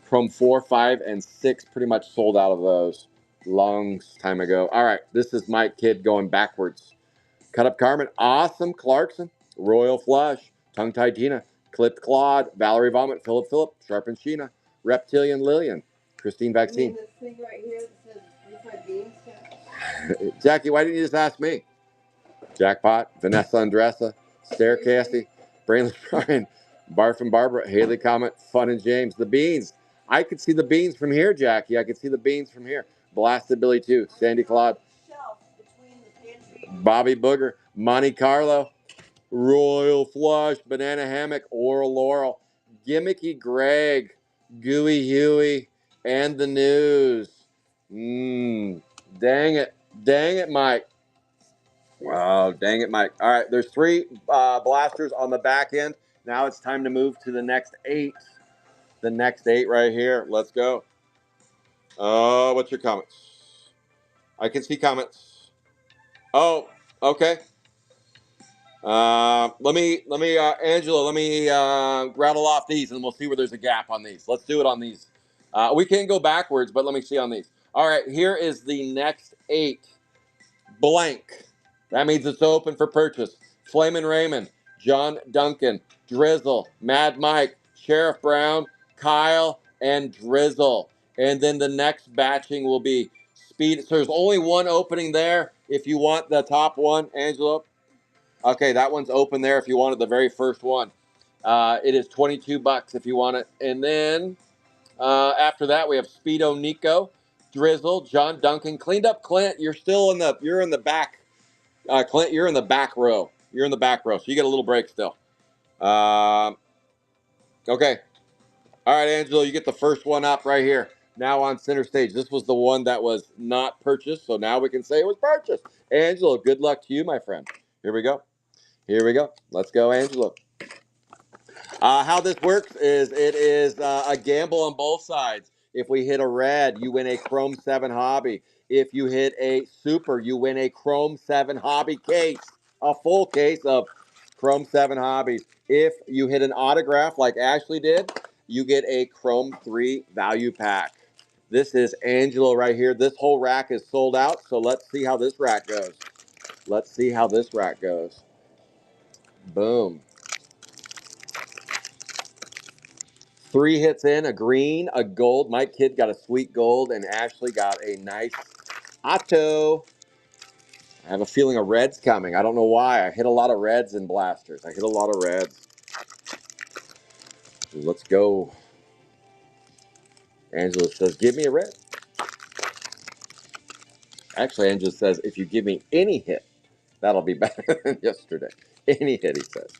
Chrome 4, 5, and 6 pretty much sold out of those long time ago. All right, this is Mike Kidd going backwards. Cut Up Carmen, Awesome Clarkson, Royal Flush, Tongue Tied Tina, Clipped Claude, Valerie Vomit, Phillip, Sharpened Sheena, Reptilian Lillian, Christine Vaccine. This thing right here that says refried beans. Jackie, why didn't you just ask me? Jackpot, Vanessa Andressa, Staircasty, Brainless Brian, Barf and Barbara, Haley Comet, Fun and James, the Beans. I could see the beans from here, Jackie. I could see the beans from here. Blasted Billy 2, Sandy Claude, Bobby Booger, Monte Carlo, Royal Flush, Banana Hammock, Oral Laurel, Gimmicky Greg, Gooey Huey, and the News. Dang it, Mike. Oh, dang it, Mike. All right, there's 3 blasters on the back end. Now it's time to move to the next 8. The next 8 right here. Let's go. Oh, what's your comments? I can see comments. Oh, okay. Angela, let me rattle off these, and we'll see where there's a gap on these. Let's do it on these. We can go backwards, but let me see on these. All right, here is the next 8. Blank. That means it's open for purchase. Flamin' Raymond, John Duncan, Drizzle, Mad Mike, Sheriff Brown, Kyle, and Drizzle. And then the next batching will be Speed. So there's only one opening there. If you want the top one, Angelo. Okay, that one's open there if you wanted the very first one. It is $22 if you want it. And then after that, we have Speedo Nico, Drizzle, John Duncan, cleaned up Clint. You're in the back. Clint, you're in the back row. You're in the back row, so you get a little break still. Okay. All right, Angelo, you get the first one up right here. Now on center stage. This was the one that was not purchased, so now we can say it was purchased. Angelo, good luck to you, my friend. Here we go. Here we go. Let's go, Angelo. How this works is it is a gamble on both sides. If we hit a red, you win a Chrome 7 hobby. If you hit a super, you win a Chrome 7 hobby case, a full case of Chrome 7 hobbies. If you hit an autograph like Ashley did, you get a Chrome 3 value pack. This is Angelo right here. This whole rack is sold out, so let's see how this rack goes. Let's see how this rack goes. Boom. 3 hits in, a green, a gold. My kid got a sweet gold, and Ashley got a nice auto. I have a feeling a red's coming. I don't know why. I hit a lot of reds in blasters. I hit a lot of reds. Let's go. Angela says, give me a red. Actually, Angela says, if you give me any hit, that'll be better than yesterday. Any hit, he says.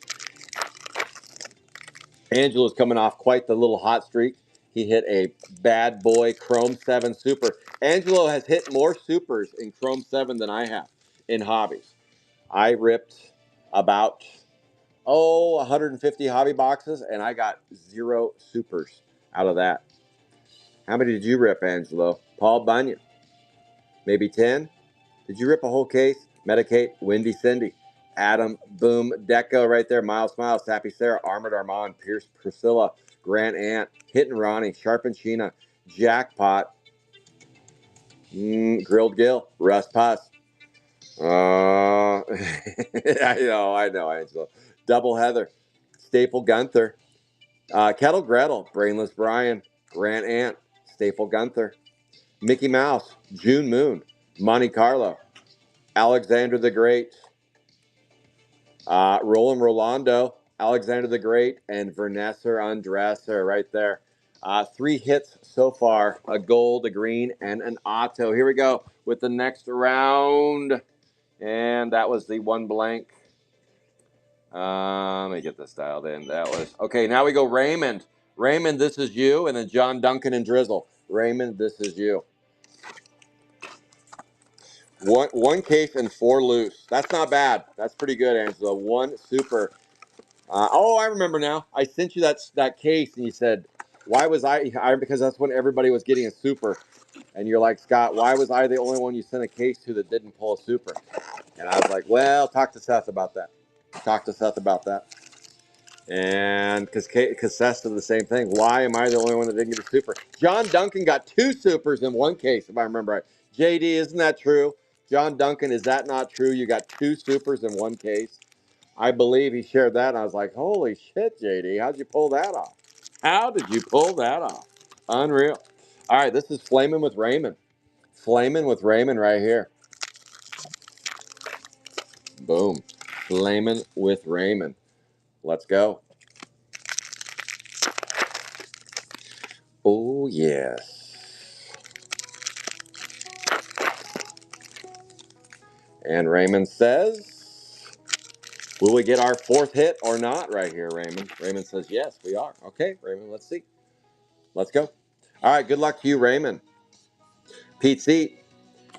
Angela's coming off quite the little hot streak. He hit a bad boy Chrome 7 Super. Angelo has hit more supers in Chrome 7 than I have in hobbies. I ripped about, 150 hobby boxes, and I got 0 supers out of that. How many did you rip, Angelo? Paul Bunyan. Maybe 10? Did you rip a whole case? Medicate, Windy Cindy. Adam, Boom, Deco right there. Miles, Smiles, Sappy Sarah, Armored Armand, Pierce, Priscilla, Grant Ant, Hittin' Ronnie, Sharpen Sheena, Jackpot, Grilled Gill, Russ Puss. I know, Angelo. Double Heather, Staple Gunther, Kettle Gretel, Brainless Brian, Grant Ant, Staple Gunther, Mickey Mouse, June Moon, Monte Carlo, Alexander the Great, Roland Rolando, Alexander the Great, and Vanessa Andresser right there. 3 hits so far, a gold, a green, and an auto. Here we go with the next round. And that was the one blank. Let me get this dialed in. That was, okay, now we go Raymond. Raymond, this is you, and then John Duncan and Drizzle. Raymond, this is you. One case and 4 loose. That's not bad. That's pretty good, Angela. 1 super. I remember now. I sent you that case, and you said, "Why was Because that's when everybody was getting a super." And you're like, "Scott, why was I the only one you sent a case to that didn't pull a super?" And I was like, "Well, talk to Seth about that. Talk to Seth about that." And because Seth said the same thing. Why am I the only one that didn't get a super? John Duncan got 2 supers in 1 case, if I remember right. JD, isn't that true? John Duncan, is that not true? You got 2 supers in 1 case. I believe he shared that, and I was like, holy shit, JD, how'd you pull that off? How did you pull that off? Unreal. All right, this is Flamin' with Raymond. Flamin' with Raymond right here. Boom. Flamin' with Raymond. Let's go. Oh, yes. And Raymond says, will we get our 4th hit or not right here, Raymond? Raymond says, yes, we are. Okay, Raymond, let's see. Let's go. All right, good luck to you, Raymond. Pete Seat,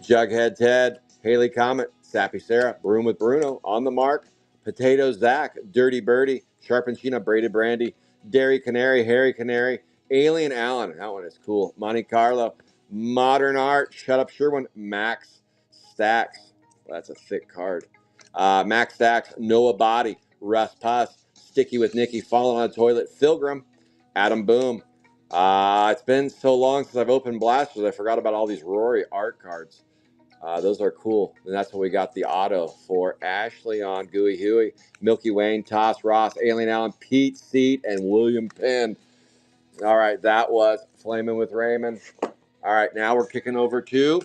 Jughead Ted, Haley Comet, Sappy Sarah, Broom with Bruno, On the Mark, Potato Zach, Dirty Birdie, Sharp and Sheena, Braided Brandy, Dairy Canary, Harry Canary, Alien Allen, that one is cool, Monte Carlo, Modern Art, Shut Up Sherwin, Max Stacks, well, that's a thick card, Max Stacks, Noah Body, Russ Puss, Sticky with Nikki, Falling on a Toilet, Pilgrim, Adam Boom. It's been so long since I've opened blasters, I forgot about all these Rory art cards. Those are cool. And that's what we got the auto for Ashley on Gooey Huey, Milky Wayne, Toss Ross, Alien Allen, Pete Seat, and William Penn. All right, that was Flaming with Raymond. All right, now we're kicking over to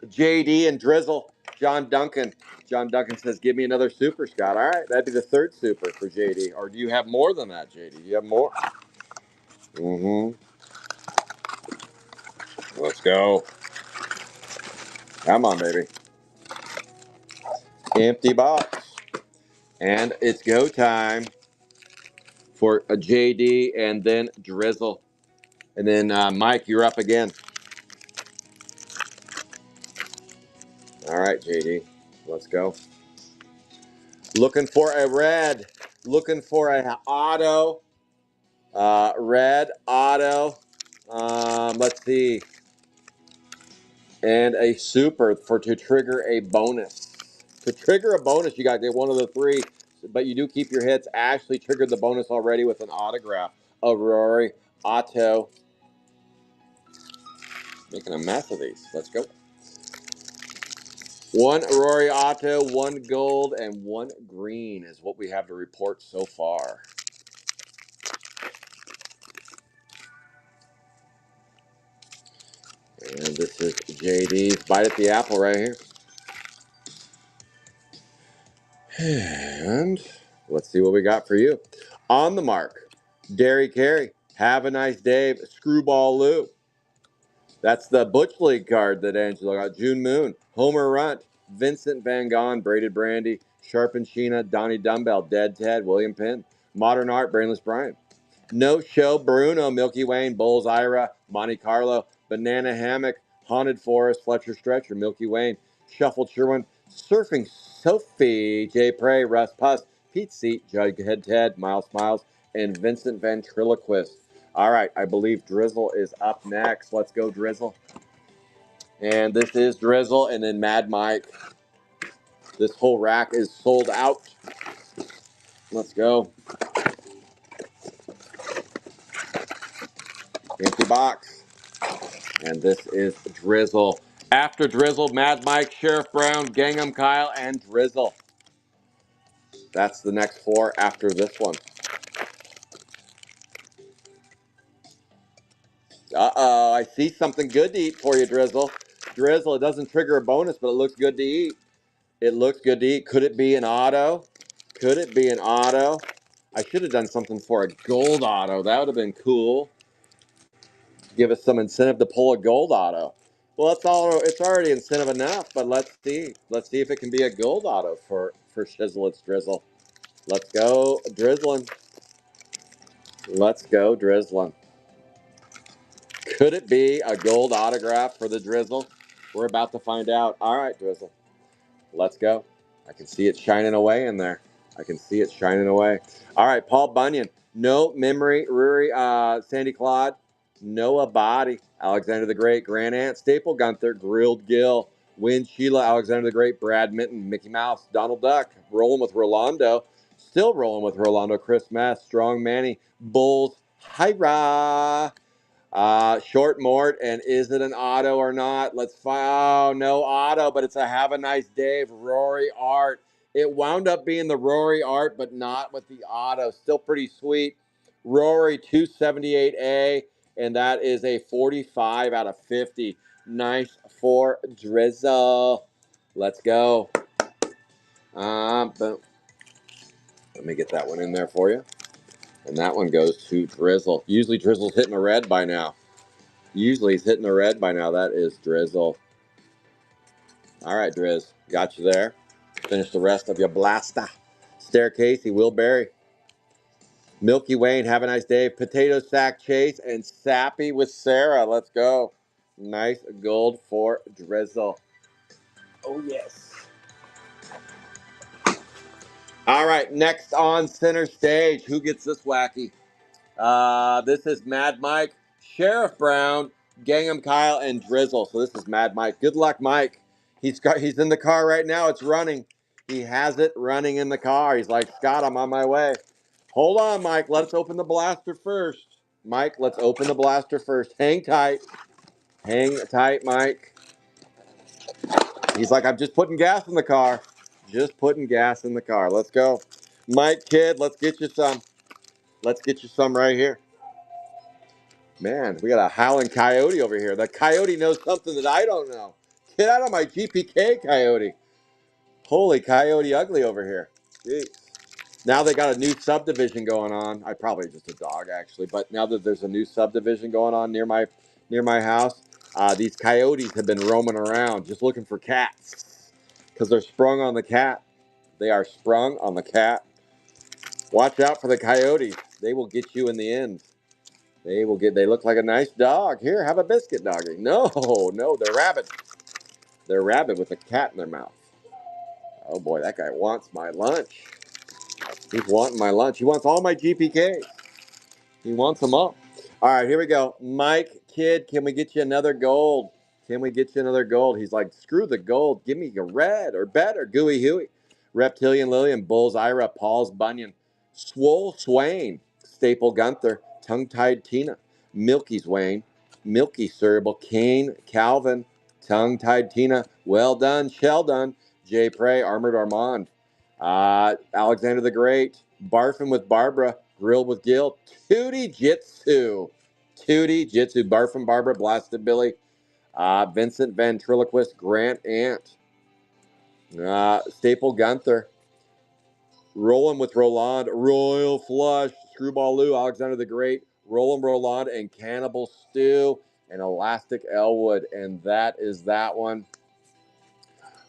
JD and Drizzle. John Duncan. John Duncan says, give me another super, Scott. All right, that'd be the third super for JD. Or do you have more than that, JD? Do you have more? Mm-hmm. Let's go. Come on, baby. Empty box. And it's go time for a JD and then Drizzle. And then Mike, you're up again. All right, JD. Let's go. Looking for a red. Looking for a auto. Red auto. Let's see. And a super for to trigger a bonus. To trigger a bonus, you got to get one of the three, but you do keep your hits. Ashley triggered the bonus already with an autograph of Rory Otto. Making a mess of these. Let's go. One Rory Otto, one gold, and one green is what we have to report so far. And this is JD's Bite at the Apple right here. And let's see what we got for you. On the Mark, Derry Carey, Have a Nice Day, Screwball Lou. That's the Butch League card that Angelo got. June Moon, Homer Runt, Vincent Van Gogh, Braided Brandy, Sharp and Sheena, Donnie Dumbbell, Dead Ted, William Penn, Modern Art, Brainless Brian. No Show, Bruno, Milky Wayne, Bulls Ira, Monte Carlo, Banana Hammock, Haunted Forest, Fletcher Stretcher, Milky Wayne, Shuffled Sherwin, Surfing Sophie, Jay Prey, Russ Puss, Pete Seat, Jughead Ted, Miles Smiles, and Vincent Ventriloquist. All right, I believe Drizzle is up next. Let's go, Drizzle. And this is Drizzle, and then Mad Mike. This whole rack is sold out. Let's go. Empty box. And this is Drizzle. After Drizzle, Mad Mike, Sheriff Brown, Gangnam Kyle, and Drizzle. That's the next four after this one. Uh-oh, I see something good to eat for you, Drizzle. Drizzle, it doesn't trigger a bonus, but it looks good to eat. It looks good to eat. Could it be an auto? Could it be an auto? I should have done something for a gold auto. That would have been cool. Give us some incentive to pull a gold auto. Well, it's already incentive enough, but let's see. Let's see if it can be a gold auto for Shizzle. It's Drizzle. Let's go drizzling. Let's go drizzling. Could it be a gold autograph for the Drizzle? We're about to find out. All right, Drizzle. Let's go. I can see it shining away in there. I can see it shining away. All right, Paul Bunyan. No Memory, Ruri, Sandy Claude, Noah Body, Alexander the Great, Grand Aunt, Staple Gunther, Grilled Gill, Win Sheila, Alexander the Great, Brad Minton, Mickey Mouse, Donald Duck, rolling with Rolando, still rolling with Rolando, Chris Mass, Strong Manny, Bulls, Hi-Ra. Short Mort, and is it an auto or not? Let's find. Oh, no auto, but it's a Have a Nice Day, Rory Art. It wound up being the Rory Art, but not with the auto. Still pretty sweet. Rory 278A, and that is a 45 out of 50. Nice for Drizzle. Let's go. Boom. Let me get that one in there for you. And that one goes to Drizzle. Usually Drizzle's hitting a red by now. Usually he's hitting the red by now. That is Drizzle. All right, Driz. Got you there. Finish the rest of your blaster. Staircasey, Will Berry. Milky Wayne, Have a Nice Day. Potato Sack Chase and Sappy with Sarah. Let's go. Nice gold for Drizzle. Oh, yes. All right, next on center stage. Who gets this wacky? This is Mad Mike, Sheriff Brown, Gangnam Kyle, and Drizzle. So this is Mad Mike. Good luck, Mike. He's in the car right now. It's running. He has it running in the car. He's like, Scott, I'm on my way. Hold on, Mike. Let's open the blaster first. Mike, let's open the blaster first. Hang tight. Hang tight, Mike. He's like, I'm just putting gas in the car. Just putting gas in the car. Let's go. Mike, kid, let's get you some. Let's get you some right here. Man, we got a howling coyote over here. The coyote knows something that I don't know. Get out of my GPK, coyote. Holy coyote ugly over here. Jeez. Now they got a new subdivision going on. I probably just a dog actually, but now that there's a new subdivision going on near my house, these coyotes have been roaming around just looking for cats because they're sprung on the cat. They are sprung on the cat. Watch out for the coyotes. They will get you in the end. They look like a nice dog. Here, have a biscuit, doggy. No, no, they're rabbit. They're rabbit with a cat in their mouth. Oh boy, that guy wants my lunch. He's wanting my lunch. He wants all my GPKs. He wants them all. All right, here we go. Mike, kid, can we get you another gold? Can we get you another gold? He's like, screw the gold. Give me a red or better. Gooey Huey. Reptilian Lillian, Bulls Ira, Paul's Bunyan, Swole Swain, Staple Gunther, Tongue Tied Tina, Milky's Wayne, Milky Cerebral, Kane, Calvin, Tongue Tied Tina, Well Done, Shell Done, Jay Prey, Armored Armand, Alexander the Great, Barfing with Barbara, Grilled with Gil, Tootie Jitsu, Barfing Barbara, Blasted Billy, Vincent Ventriloquist, Grant Ant, Staple Gunther, Rolling with Roland, Royal Flush, Screwball Lou, Alexander the Great, Roland Roland, and Cannibal Stew, and Elastic Elwood. And that is that one.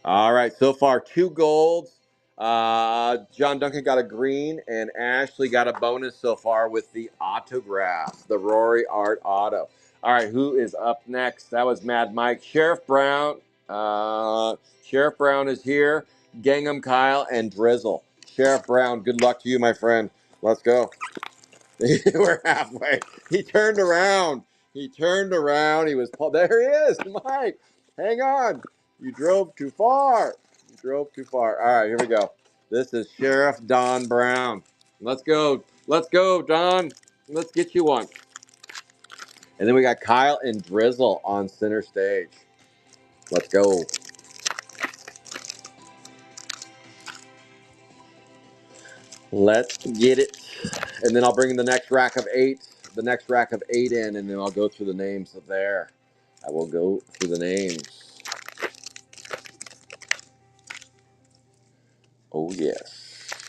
All right, so far 2 golds. John Duncan got a green, and Ashley got a bonus so far with the autograph, the Rory Art Auto. All right, who is up next? That was Mad Mike. Sheriff Brown. Sheriff Brown is here. Gangnam Kyle and Drizzle. Sheriff Brown, good luck to you, my friend. Let's go. We're halfway. He turned around. He turned around. He was there. He is, Mike. Hang on. You drove too far. You drove too far. All right, here we go. This is Sheriff Don Brown. Let's go. Let's go, Don. Let's get you one. And then we got Kyle and Drizzle on center stage. Let's go. Let's get it. And then I'll bring the next rack of 8. The next rack of 8 in, and then I'll go through the names of there. I will go through the names. Oh, yes.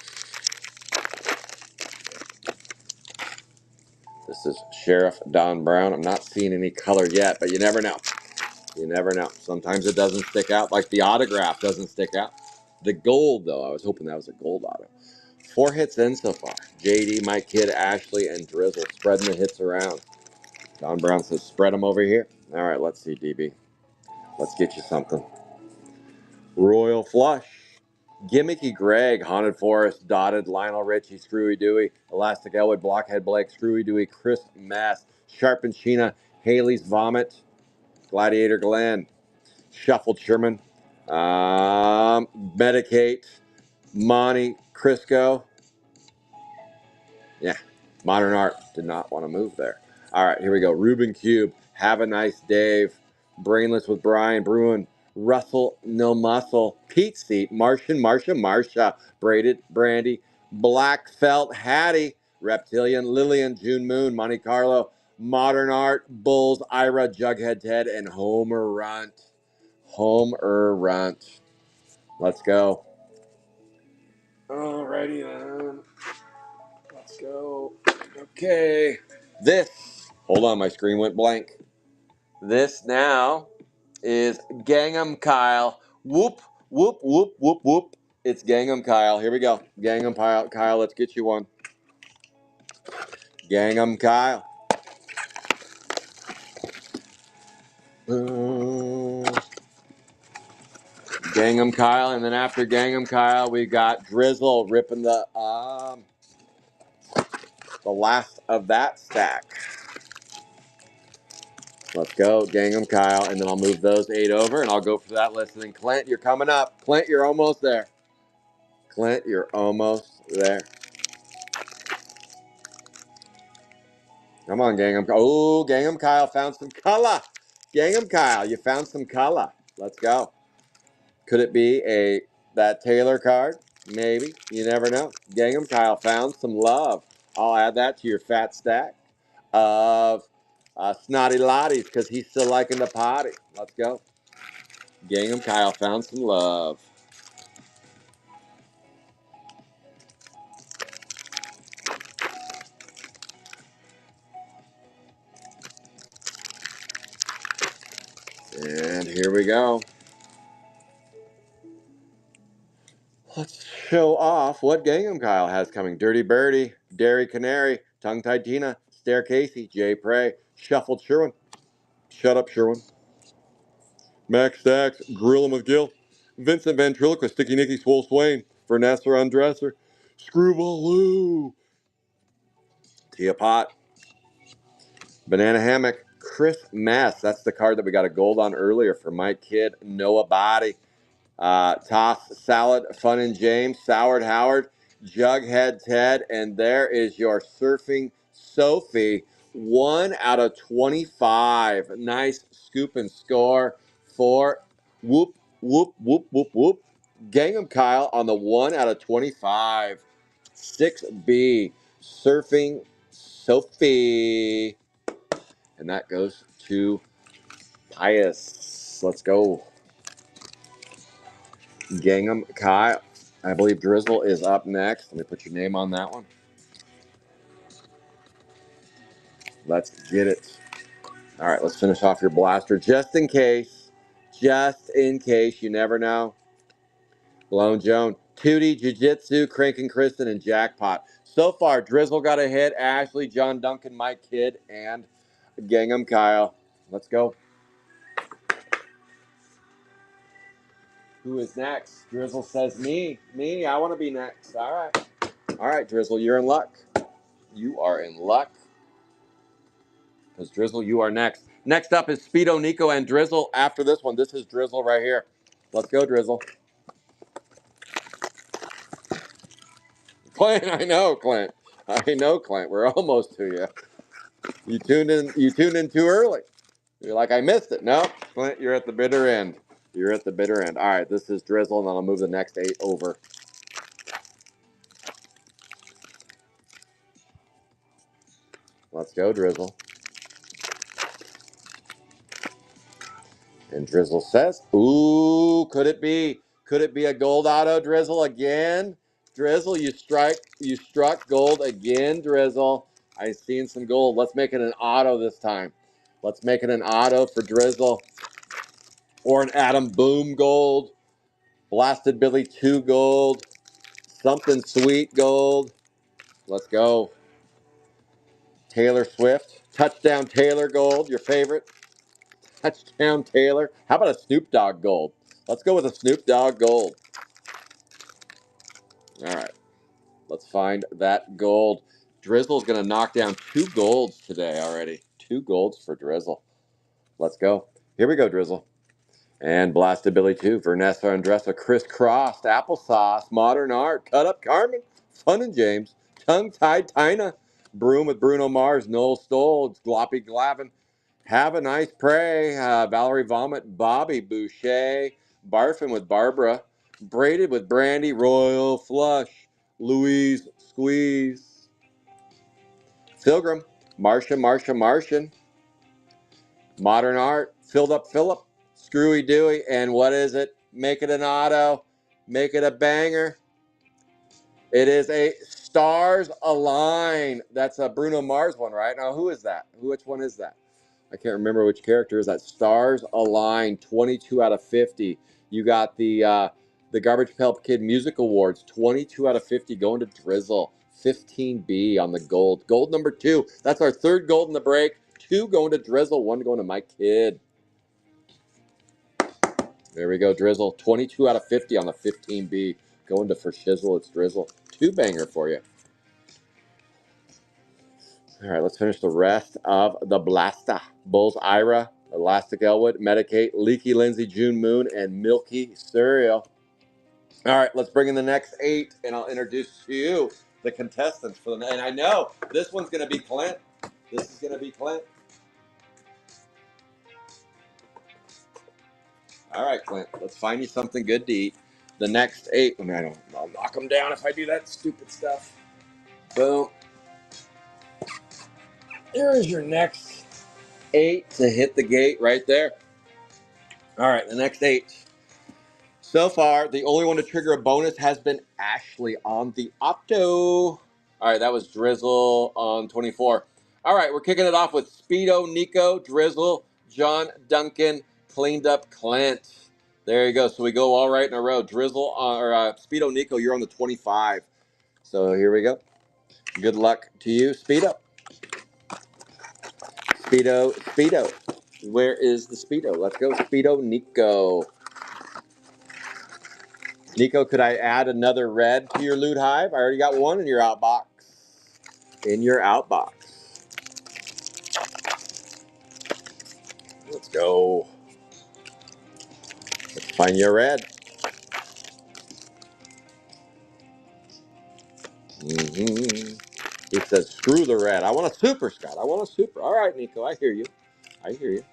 This is Sheriff Don Brown. I'm not seeing any color yet, but you never know. You never know. Sometimes it doesn't stick out, like the autograph doesn't stick out. The gold, though, I was hoping that was a gold auto. 4 hits in so far. JD, my kid, Ashley, and Drizzle spreading the hits around. Don Brown says, spread them over here. All right, let's see, DB. Let's get you something. Royal Flush. Gimmicky Greg, Haunted Forest, Dotted, Lionel Richie, Screwy Dewey, Elastic Elwood, Blockhead Blake, Screwy Dewey, Chris Mass, Sharpened Sheena, Haley's Vomit, Gladiator Glenn, Shuffled Sherman, Medicate, Monty, Crisco. Yeah, Modern Art did not want to move there. All right, here we go. Ruben Cube, Have a Nice Dave, Brainless with Brian Bruin, Russell No Muscle, Pete Seat, Martian, Marsha, Braided, Brandy, Black Felt, Hattie, Reptilian, Lillian, June Moon, Monte Carlo, Modern Art, Bulls, Ira, Jughead Ted, and Homer Runt. Homer Runt. Let's go. Alrighty then. Let's go. Okay. Hold on, my screen went blank. This now is Gangnam Kyle. Whoop, whoop, whoop, whoop, whoop. It's Gangnam Kyle. Here we go. Gangnam Kyle, let's get you one. Gangnam Kyle. Gangnam Kyle, and then after Gangnam Kyle, we got Drizzle ripping the last of that stack. Let's go, Gangnam Kyle, and then I'll move those 8 over, and I'll go for that list. And then Clint, you're coming up. Clint, you're almost there. Clint, you're almost there. Come on, Gangnam. Oh, Gangnam Kyle found some color. Gangnam Kyle, you found some color. Let's go. Could it be that Taylor card? Maybe. You never know. Gangnam Kyle found some love. I'll add that to your fat stack of Snotty Lotties because he's still liking the potty. Let's go. Gangnam Kyle found some love. And here we go. Let's show off what Gangnam Kyle has coming. Dirty Birdie, Dairy Canary, Tongue Tied Tina, Stare Casey, Jay Prey, Shuffled Sherwin, Shut Up Sherwin, Max Stacks, Grill 'em with Gil, Vincent Ventriloquist, Sticky Nicky, Swole Swain, Vanessa Undresser, Screwball Tia Pot, Banana Hammock, Chris Mass. That's the card that we got a gold on earlier for my kid, Noah Body. Toss Salad, Fun and James, Soured Howard, Jughead Ted, and there is your Surfing Sophie. 1 out of 25. Nice scoop and score for whoop, whoop, whoop, whoop, whoop. Gangnam Kyle on the 1 out of 25. 6B, Surfing Sophie. And that goes to Pius. Let's go. Gangnam Kyle. I believe Drizzle is up next. Let me put your name on that one. Let's get it. All right, let's finish off your blaster just in case. Just in case. You never know. Lone Joan, Tootie, Jiu-Jitsu, Crankin' Kristen, and Jackpot. So far, Drizzle got a hit. Ashley, John Duncan, Mike Kidd, and Gangnam Kyle. Let's go. Who is next? Drizzle says me. Me, I want to be next. All right. All right, Drizzle, you're in luck. You are in luck. Because Drizzle, you are next. Next up is Speedo, Nico, and Drizzle. After this one, this is Drizzle right here. Let's go, Drizzle. Clint, I know, Clint. I know, Clint. We're almost to you. You tuned in. You tuned in too early. You're like, I missed it. No, Clint, you're at the bitter end. You're at the bitter end. All right, this is Drizzle, and then I'll move the next 8 over. Let's go, Drizzle. And Drizzle says, ooh, could it be? Could it be a gold auto, Drizzle, again? Drizzle, you struck gold again, Drizzle. I've seen some gold. Let's make it an auto this time. Let's make it an auto for Drizzle. Or an Adam Boom gold. Blasted Billy 2 gold. Something Sweet gold. Let's go. Taylor Swift. Touchdown Taylor gold, your favorite. Touchdown Taylor. How about a Snoop Dogg gold? Let's go with a Snoop Dogg gold. All right. Let's find that gold. Drizzle's going to knock down 2 golds today already. 2 golds for Drizzle. Let's go. Here we go, Drizzle. And Blasted Billy 2, Vanessa Andressa, Crisscrossed, Applesauce, Modern Art, Cut Up Carmen, Fun and James, Tongue Tied Tina, Broom with Bruno Mars, Noel Stoll, Gloppy Glavin, Have a Nice Prey, Valerie Vomit, Bobby Boucher, Barfin with Barbara, Braided with Brandy, Royal Flush, Louise Squeeze, Pilgrim, Martian, Modern Art, Filled Up Phillip, Screwy Dewey, and what is it? Make it an auto. Make it a banger. It is a Stars Align. That's a Bruno Mars one, right? Now, who is that? Which one is that? I can't remember which character is that. Stars Align, 22 out of 50. You got the Garbage Pail Kid Music Awards, 22 out of 50 going to Drizzle. 15B on the gold. Gold number 2. That's our 3rd gold in the break. 2 going to Drizzle, 1 going to Mike Kidd. There we go, Drizzle. 22 out of 50 on the 15B. Going to for Shizzle, it's Drizzle. Two banger for you. All right, let's finish the rest of the Blasta. Bulls Ira, Elastic Elwood, Medicate, Leaky Lindsay, June Moon, and Milky Cereal. All right, let's bring in the next 8, and I'll introduce to you the contestants for the night. And I know this one's going to be Clint. This is going to be Clint. All right, Clint, let's find you something good to eat. The next 8, I mean, I'll knock them down if I do that stupid stuff. Boom. There is your next 8 to hit the gate right there. All right, the next 8. So far, the only one to trigger a bonus has been Ashley on the Opto. All right, that was Drizzle on 24. All right, we're kicking it off with Speedo, Nico, Drizzle, John, Duncan, Cleaned Up Clint. There you go. So we go all right in a row. Drizzle or Speedo, Nico, you're on the 25. So here we go. Good luck to you, Speedo. Speedo, Speedo. Where is the Speedo? Let's go, Speedo, Nico. Nico, could I add another red to your loot hive? I already got one in your outbox. In your outbox. Let's go. Let's find your red. Mm-hmm. He says, screw the red. I want a super, Scott. I want a super. All right, Nico, I hear you. I hear you.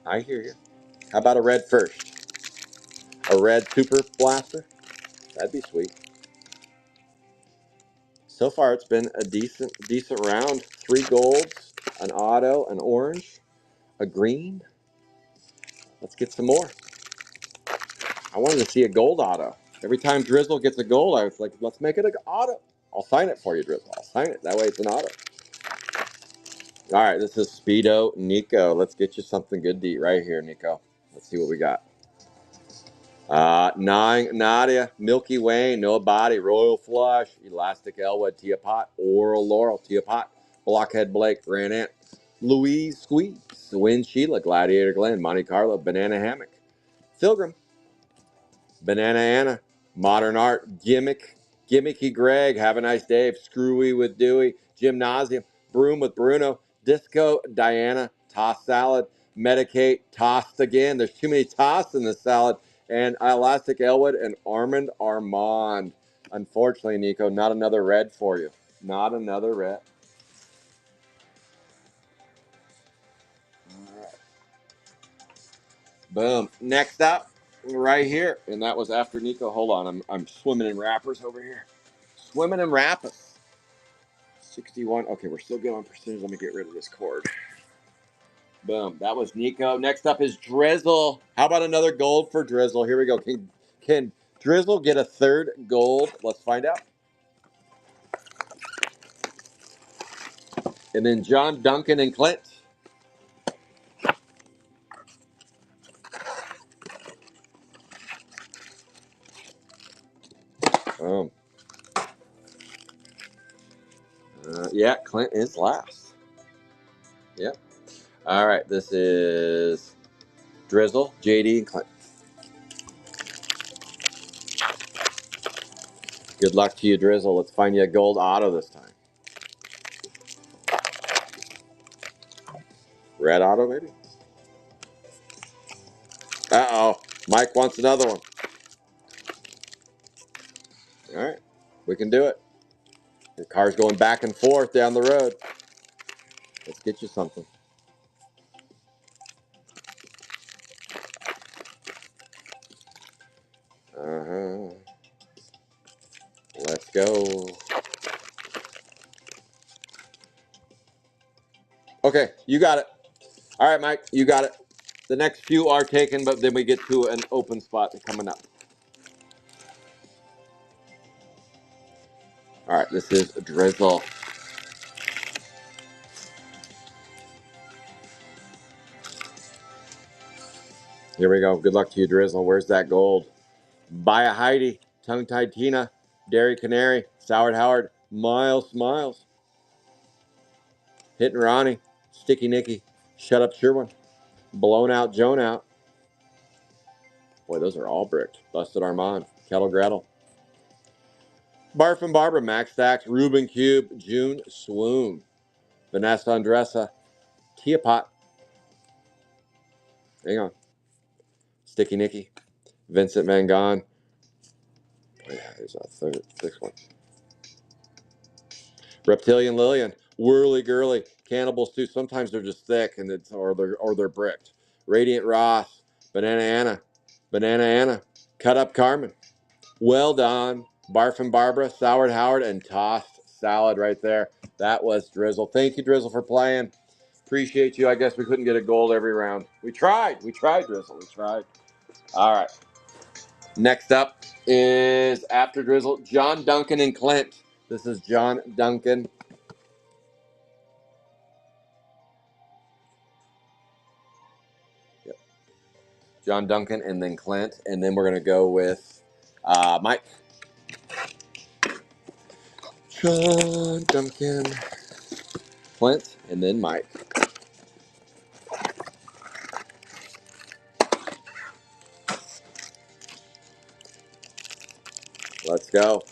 I hear you. How about a red first? A red super blaster? That'd be sweet. So far, it's been a decent round. 3 golds, an auto, an orange, a green. Let's get some more. I wanted to see a gold auto. Every time Drizzle gets a gold, I was like, let's make it an auto. I'll sign it for you, Drizzle. I'll sign it. That way it's an auto. All right, this is Speedo Nico. Let's get you something good to eat right here, Nico. Let's see what we got. 9, Nadia, Milky Way, No Body, Royal Flush, Elastic Elwood, Tia Pot, Oral Laurel, Tia Pot, Blockhead Blake, Grand Aunt, Louise Squeeze, Win Sheila, Gladiator Glen, Monte Carlo, Banana Hammock, Pilgrim, Banana Anna, Modern Art, Gimmicky Greg, Have a Nice Day, Screwy with Dewey, Gymnasium, Broom with Bruno, Disco Diana, Toss Salad, Medicate, Tossed again. There's too many toss in the salad. And Elastic Elwood and Armand Armand. Unfortunately, Nico, not another red for you. Not another red. All right. Boom. Next up, right here. And that was after Nico. Hold on. I'm swimming in wrappers over here. Swimming in wrappers. 61. Okay, we're still going percentage. Let me get rid of this cord. Boom. That was Nico. Next up is Drizzle. How about another gold for Drizzle? Here we go. Can Drizzle get a third gold? Let's find out. And then John, Duncan, and Clint. Boom. Yeah, Clint is last. Yep. All right. This is Drizzle, JD, and Clint. Good luck to you, Drizzle. Let's find you a gold auto this time. Red auto, maybe? Uh-oh. Mike wants another one. All right. We can do it. Your car's going back and forth down the road. Let's get you something. Uh-huh. Let's go. Okay, you got it. All right, Mike, you got it. The next few are taken, but then we get to an open spot coming up. All right, this is Drizzle. Here we go. Good luck to you, Drizzle. Where's that gold? Baya Heidi, Tongue Tied Tina, Dairy Canary, Soured Howard, Miles Smiles, Hitting Ronnie, Sticky Nicky, Shut Up Sherwin, Blown Out Joan Out, Boy, those are all bricked. Busted Armand, Kettle Gretel, Barf and Barbara, Max Stacks, Ruben Cube, June Swoon, Vanessa Andressa, Tia Pot, hang on, Sticky Nicky, Vincent Van Gogh. Oh, yeah, there's a sixth one. Reptilian Lillian, Whirly Girly, Cannibal Stew. Sometimes they're just thick and they're bricked. Radiant Ross, Banana Anna, Cut Up Carmen, Well Done, Barf and Barbara, Soured Howard, and Tossed Salad right there. That was Drizzle. Thank you, Drizzle, for playing. Appreciate you. I guess we couldn't get a gold every round. We tried, Drizzle. We tried. All right. Next up is after Drizzle, John Duncan and Clint. This is John Duncan. Yep. John Duncan and then Clint. And then we're going to go with Mike. John Duncan, Clint, and then Mike. Let's go.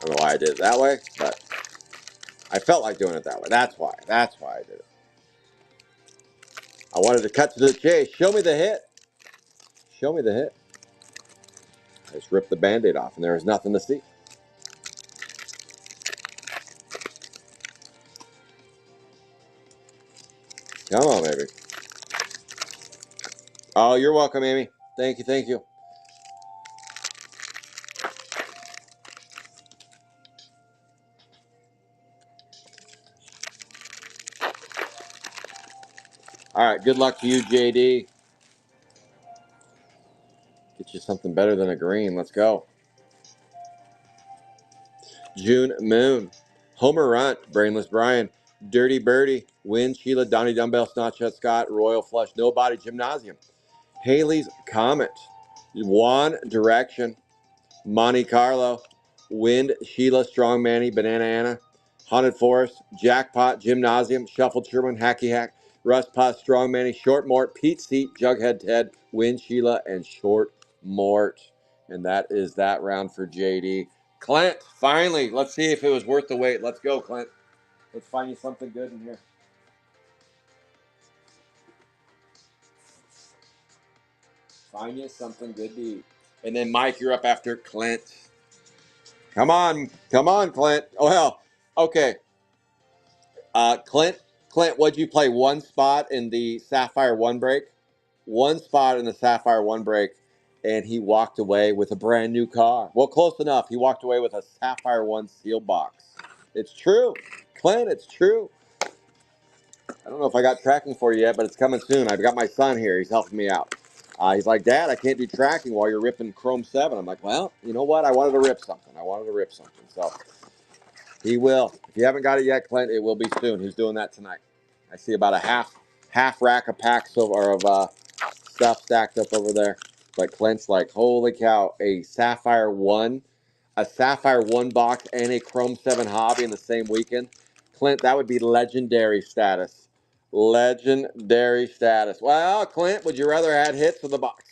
I don't know why I did it that way, but I felt like doing it that way. That's why I did it. I wanted to cut to the chase. Show me the hit. Show me the hit. I just ripped the Band-Aid off, and there was nothing to see. Come on, baby. Oh, you're welcome, Amy. Thank you. All right, good luck to you, JD. Get you something better than a green. Let's go. June Moon, Homer Runt, Brainless Brian, Dirty Birdie, Win, Sheila, Donnie Dumbbell, Snotshot Scott, Royal Flush, Nobody Gymnasium, Haley's Comet, One Direction, Monte Carlo, Wind, Sheila, Strong Manny, Banana Anna, Haunted Forest, Jackpot, Gymnasium, Shuffled Sherman, Hacky Hack, Rust Pot, Strong Manny, Short Mort, Pete Seat, Jughead Ted, Wind, Sheila, and Short Mort. And that is that round for JD. Clint, finally, let's see if it was worth the wait. Let's go, Clint. Let's find you something good in here. Find you something good to eat. And then, Mike, you're up after Clint. Come on, Clint. Oh, hell. Okay. Clint, what'd you play? One spot in the Sapphire One break? One spot in the Sapphire One break, and he walked away with a brand new car. Well, close enough. He walked away with a Sapphire One seal box. It's true. Clint, it's true. I don't know if I got tracking for you yet, but it's coming soon. I've got my son here. He's helping me out. He's like, Dad, I can't do tracking while you're ripping Chrome 7. I'm like, well, you know what? I wanted to rip something. So he will. If you haven't got it yet, Clint, it will be soon. He's doing that tonight. I see about a half rack of packs of stuff stacked up over there. But Clint's like, holy cow, a Sapphire 1 box and a Chrome 7 hobby in the same weekend. Clint, that would be legendary status. Legendary status. Well, Clint, would you rather have hits or the box?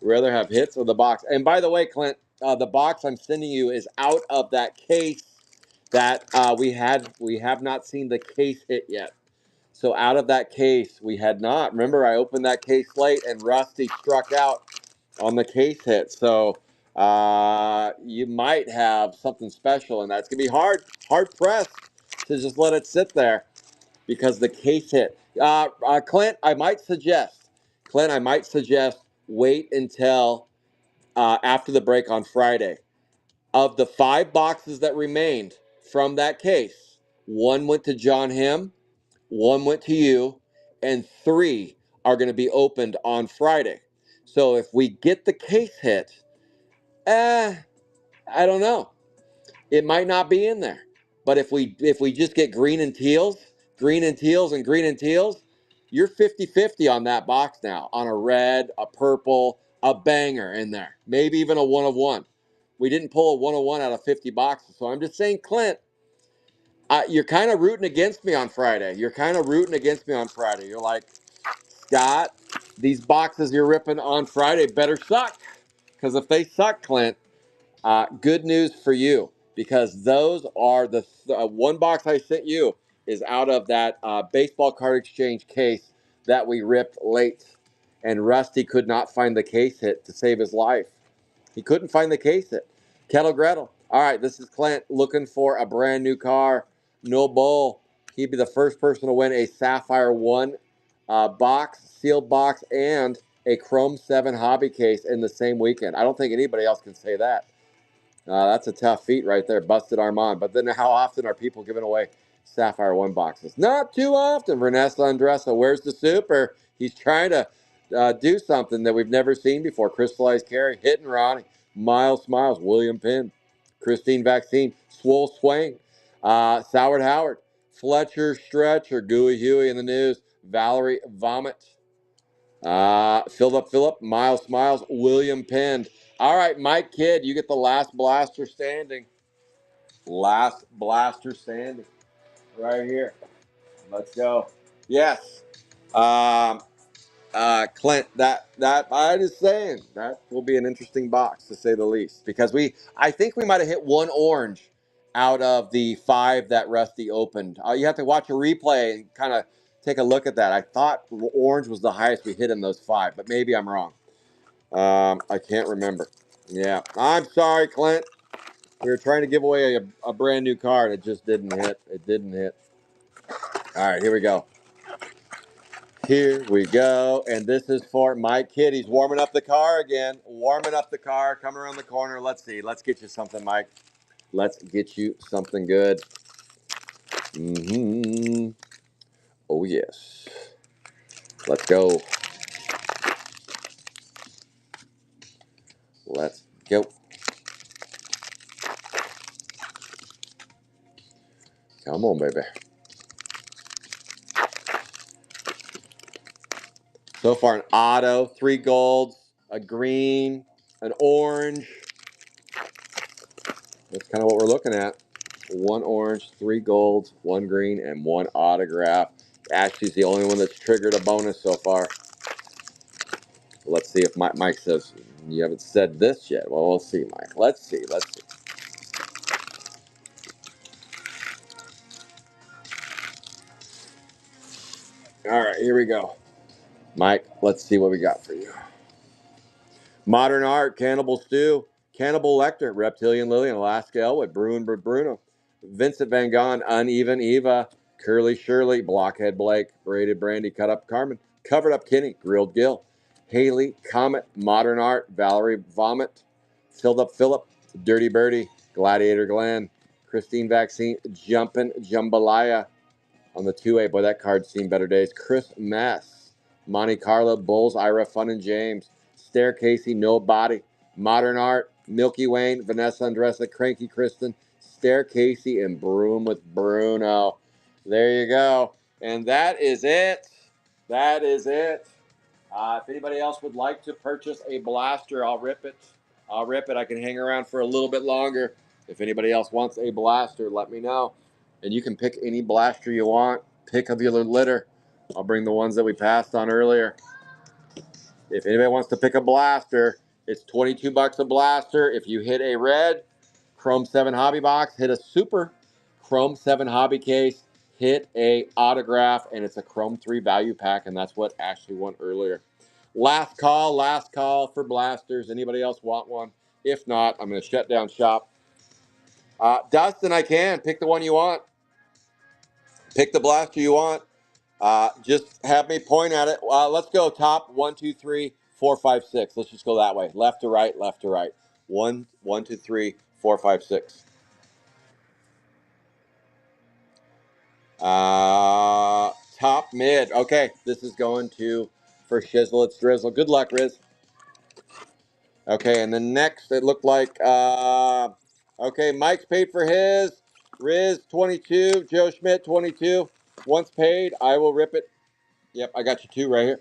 Rather have hits or the box? And by the way, Clint, the box I'm sending you is out of that case that we have not seen the case hit yet. So out of that case, we had not. Remember, I opened that case late, and Rusty struck out on the case hit. So you might have something special in that. It's gonna be hard pressed to just let it sit there because the case hit. Clint, I might suggest, wait until after the break on Friday. Of the 5 boxes that remained from that case, 1 went to John Him, 1 went to you, and 3 are going to be opened on Friday. So if we get the case hit, I don't know. It might not be in there. But if we just get green and teals, you're 50-50 on that box now. On a red, a purple, a banger in there. Maybe even a 1 of 1. We didn't pull a 1 of 1 out of 50 boxes. So I'm just saying, Clint, You're kind of rooting against me on Friday. You're kind of rooting against me on Friday. You're like, Scott, these boxes you're ripping on Friday better suck. Because if they suck, Clint, good news for you. Because those are the one box I sent you is out of that baseball card exchange case that we ripped late. And Rusty could not find the case hit to save his life. He couldn't find the case hit. Kettle Gretel. All right, this is Clint looking for a brand new car. No bull. He'd be the first person to win a Sapphire 1 box, sealed box, and a Chrome 7 hobby case in the same weekend. I don't think anybody else can say that. That's a tough feat right there. Busted Armand. But then how often are people giving away Sapphire 1 boxes? Not too often. Vanessa Andressa, where's the super? He's trying to do something that we've never seen before. Crystallized Carry, Hitting Ronnie, Miles Smiles, William Penn, Christine Vaccine, Swole Swang, Soward Howard, Fletcher Stretch, or Gooey Huey in the news, Valerie Vomit, Philip, Miles Smiles, William Penn. All right, Mike Kidd, you get the last blaster standing. Last blaster standing. Right here. Let's go. Yes. Um, Clint, that I just saying that will be an interesting box to say the least. Because I think we might have hit one orange out of the 5 that Rusty opened. You have to watch a replay and kind of take a look at that. I thought orange was the highest we hit in those 5, but maybe I'm wrong. I can't remember. Yeah, I'm sorry, Clint. We were trying to give away a brand new card. It just didn't hit. It didn't hit. All right, here we go. Here we go. And this is for Mike Kidd. He's warming up the car again. Warming up the car. Coming around the corner. Let's see. Let's get you something, Mike. Let's get you something good. Mm-hmm. Oh, yes. Let's go. Let's go. Come on, baby. So far, an auto, 3 golds, a green, an orange. That's kind of what we're looking at. 1 orange, 3 golds, 1 green, and 1 autograph. Ashley's the only one that's triggered a bonus so far. Let's see if Mike says, you haven't said this yet. Well, we'll see, Mike. Let's see. Let's see. All right, here we go. Mike, let's see what we got for you. Modern Art, Cannibal Stew, Cannibal Lecter, Reptilian Lillian, Alaska Elwood, Bruno, Vincent Van Gogh, Uneven Eva, Curly Shirley, Blockhead Blake, Braided Brandy, Cut Up Carmen, Covered Up Kenny, Grilled Gill, Haley, Comet, Modern Art, Valerie Vomit, Filled Up Phillip, Dirty Birdie, Gladiator Glenn, Christine Vaccine, Jumpin' Jambalaya on the 2A. Boy, that card's seen better days. Chris Mess, Monte Carlo, Bulls, Ira, Fun and James, Staircasey, Nobody, Modern Art, Milky Wayne, Vanessa Andressa, Cranky Kristen, Staircasey, and Broom with Bruno. There you go. And that is it. That is it. If anybody else would like to purchase a blaster, I'll rip it. I'll rip it. I can hang around for a little bit longer. If anybody else wants a blaster, let me know. And you can pick any blaster you want. Pick of your litter. I'll bring the ones that we passed on earlier. If anybody wants to pick a blaster, it's $22 a blaster. If you hit a red Chrome 7 hobby box, hit a super Chrome 7 hobby case, hit a autograph, and it's a Chrome 3 value pack, and that's what Ashley won earlier. Last call for blasters. Anybody else want one? If not, I'm going to shut down shop. Dustin, I can. Pick the one you want. Pick the blaster you want. Just have me point at it. Let's go top 1, 2, 3, 4, 5, 6. Let's just go that way. Left to right, left to right. 1, 1, 2, 3, 4, 5, 6. Top mid. Okay, this is going to for Shizzle. It's Drizzle. Good luck, Riz. Okay, and then next it looked like okay, Mike's paid for his. Riz 22, Joe Schmidt 22. Once paid, I will rip it. Yep, I got you 2 right here.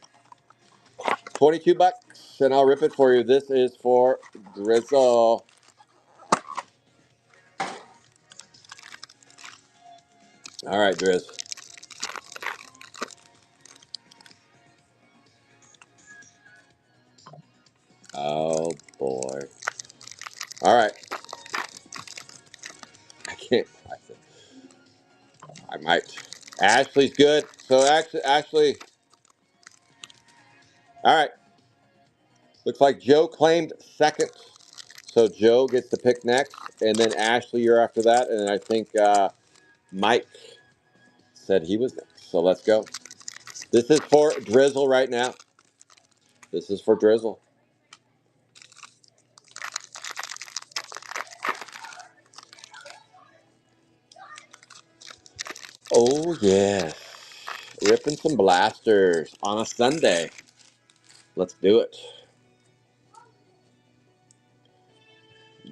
$22, and I'll rip it for you. This is for Drizzle. All right, Driz. Oh boy. All right. I can't. I might. Ashley's good. So Ashley. All right. Looks like Joe claimed second. So Joe gets to pick next, and then Ashley, you're after that, and I think Mike said he was next. So let's go. This is for Drizzle right now. This is for Drizzle. Oh yeah, ripping some blasters on a Sunday. Let's do it.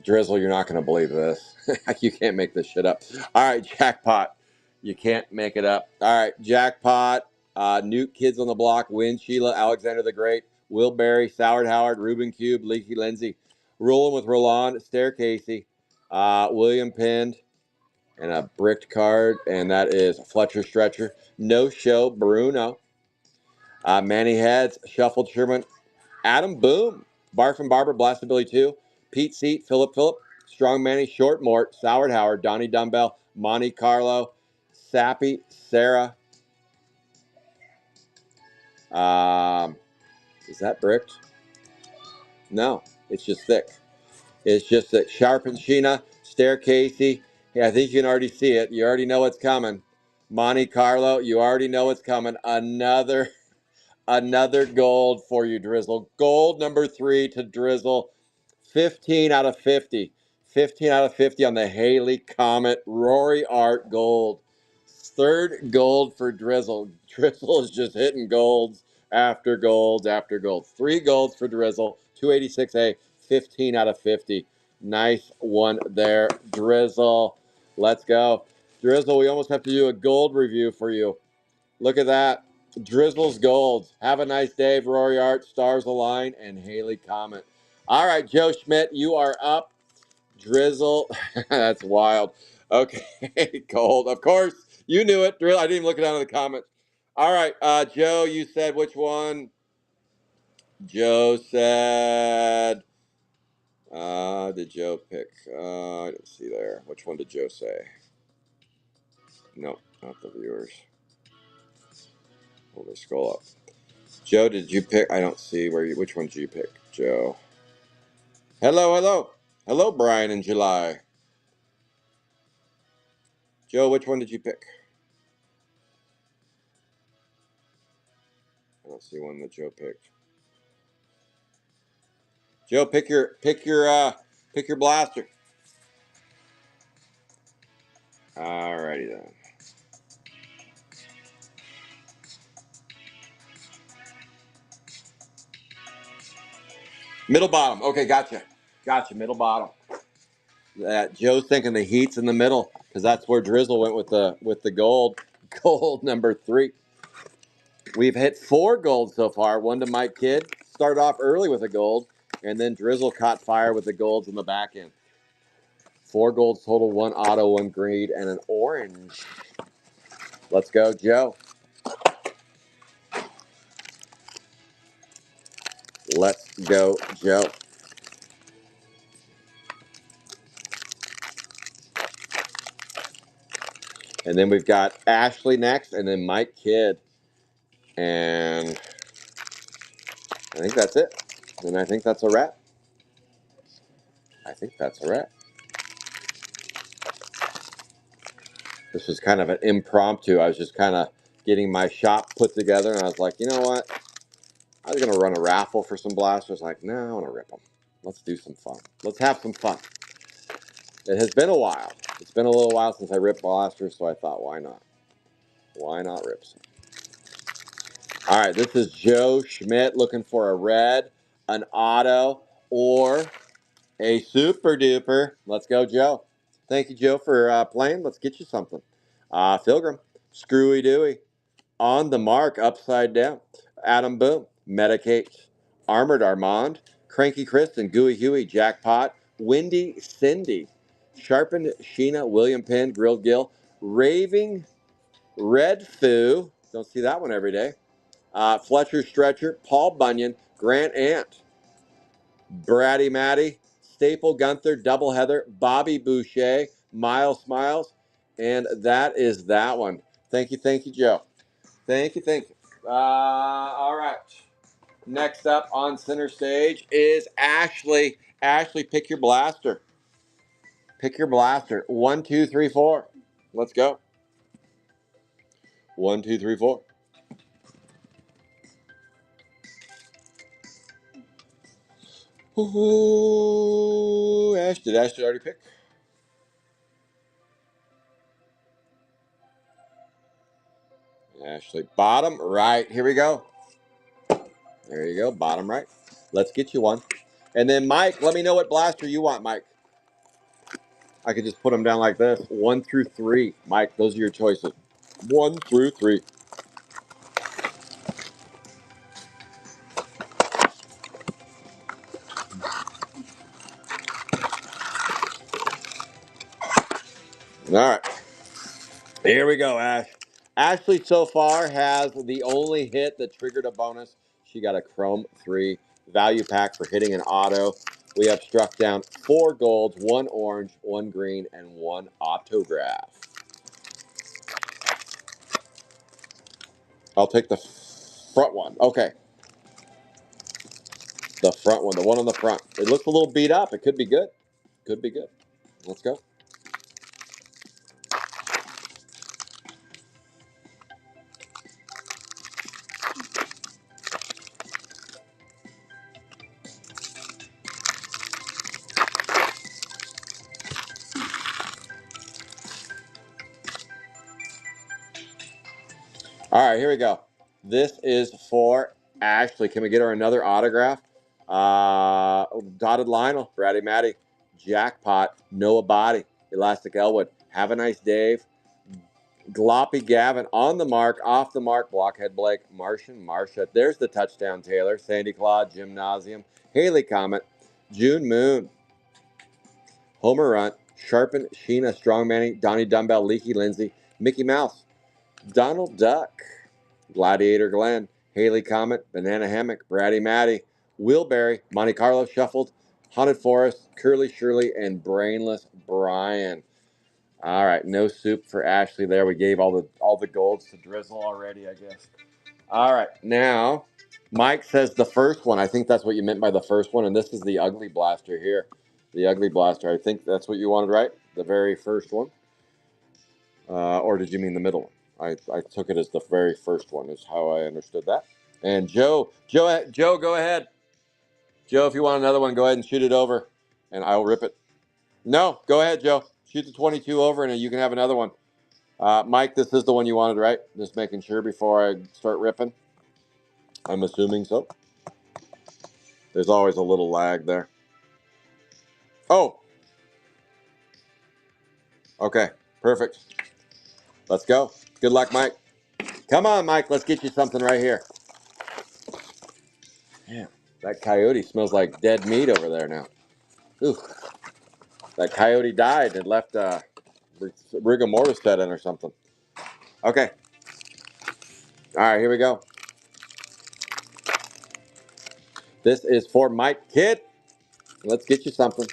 Drizzle, you're not going to believe this. You can't make this shit up. All right, jackpot. You can't make it up. All right, jackpot. Newt Kids on the Block, Win Sheila, Alexander the Great, Will Berry, Sourd Howard, Ruben Cube, Leaky Lindsay, Rolling with Roland, Stair Casey, William Pinned, and a bricked card, and that is Fletcher Stretcher. No Show, Bruno, Manny Heads, Shuffled Sherman, Adam Boom, Barf and Barber, Blasted Billy 2, Pete Seat, Philip, Strong Manny, Short Mort, Sourd Howard, Donnie Dumbbell, Monte Carlo, Sappy, Sarah. Is that bricked? No, it's just thick. It's just thick. Sharp and Sheena, Stair Casey. Yeah, I think you can already see it. You already know what's coming. Monte Carlo, you already know what's coming. Another gold for you, Drizzle. Gold number 3 to Drizzle. 15 out of 50. 15 out of 50 on the Haley Comet Rory Art gold. Third gold for Drizzle. Drizzle is just hitting golds after golds after golds. 3 golds for Drizzle. 286A. 15 out of 50. Nice one there, Drizzle. Let's go. Drizzle, we almost have to do a gold review for you. Look at that. Drizzle's Gold. Have a nice day, Rory Art, Stars Align, and Haley Comet. All right, Joe Schmidt, you are up. Drizzle. That's wild. Okay, gold. Of course, you knew it. I didn't even look it down in the comments. All right, Joe, you said which one? Joe said. Did Joe pick? I didn't see there. Which one did Joe say? No, not the viewers. Let me scroll up. Joe, did you pick? I don't see where you. Which one did you pick, Joe? Hello, Brian in July. Joe, which one did you pick? I don't see one that Joe picked. Joe, pick your blaster. Alrighty then. Middle bottom. Okay, gotcha. Middle bottom. Joe's thinking the heat's in the middle because that's where Drizzle went with the gold. Gold number 3. We've hit 4 golds so far. One to Mike Kidd. Started off early with a gold, and then Drizzle caught fire with the golds in the back end. 4 golds total, 1 auto, 1 green, and an orange. Let's go, Joe. Let's go, Joe. And then we've got Ashley next, and then Mike Kidd. And I think that's it. And I think that's a wrap. This was kind of an impromptu. I was just kind of getting my shop put together, and I was like, you know what? I was going to run a raffle for some blasters. Like, no, I want to rip them. Let's do some fun. Let's have some fun. It has been a while. It's been a little while since I ripped blasters, so I thought, why not? Why not rip some? All right, this is Joe Schmidt looking for a red, an auto, or a super duper. Let's go, Joe. Thank you, Joe, for playing. Let's get you something. Pilgrim, Screwy Dooey, On the Mark, Upside Down, Adam Boom, Medicate, Armored Armand, Cranky Kristen, Gooey Huey, Jackpot, Windy Cindy, Sharpened Sheena, William Penn, Grilled Gill, Raving Red Foo. Don't see that one every day. Fletcher Stretcher, Paul Bunyan, Grant Ant, Bratty Matty, Staple Gunther, Double Heather, Bobby Boucher, Miles Smiles, and that is that one. Thank you, Joe. Thank you. All right. Next up on center stage is Ashley. Ashley, pick your blaster. Pick your blaster. 1, 2, 3, 4. Let's go. 1, 2, 3, 4. Ooh, Ash, did Ashley already pick? Ashley, bottom right. Here we go. There you go, bottom right. Let's get you one. And then Mike, let me know what blaster you want, Mike. I could just put them down like this. 1 through 3. Mike, those are your choices. 1 through 3. All right. Here we go, Ash. Ashley so far has the only hit that triggered a bonus. She got a Chrome 3 value pack for hitting an auto. We have struck down 4 golds, 1 orange, 1 green, and 1 autograph. I'll take the front one. Okay. The front one, the one on the front. It looks a little beat up. It could be good. Could be good. Let's go. All right, here we go. This is for Ashley. Can we get her another autograph? Dotted Lionel, Bratty Matty, Jackpot, Noah Body, Elastic Elwood. Have a nice Dave. Gloppy Gavin on the mark, off the mark, Blockhead Blake, Martian Marsha. There's the touchdown Taylor, Sandy Claude, Gymnasium, Haley Comet, June Moon, Homer Runt, Sharpen, Sheena, Strongmanny, Donnie Dumbbell, Leaky Lindsay, Mickey Mouse, Donald Duck, Gladiator Glenn, Haley Comet, Banana Hammock, Bratty Matty, Wilberry, Monte Carlo Shuffled, Haunted Forest, Curly Shirley, and Brainless Brian. All right, no soup for Ashley there. We gave all the golds to Drizzle already, I guess. All right, now Mike says the first one. I think that's what you meant by the first one, and this is the Ugly Blaster here. The Ugly Blaster. I think that's what you wanted, right? The very first one. Or did you mean the middle one? I took it as the very first one, is how I understood that. And Joe, go ahead. Joe, if you want another one, go ahead and shoot it over, and I'll rip it. No, go ahead, Joe. Shoot the 22 over, and you can have another one. Mike, this is the one you wanted, right? Just making sure before I start ripping. I'm assuming so. There's always a little lag there. Oh, okay, perfect. Let's go. Good luck, Mike. Come on, Mike. Let's get you something right here. Damn, that coyote smells like dead meat over there now. Ooh, that coyote died and left rigor mortis set in or something. Okay. All right, here we go. This is for Mike Kid. Let's get you something.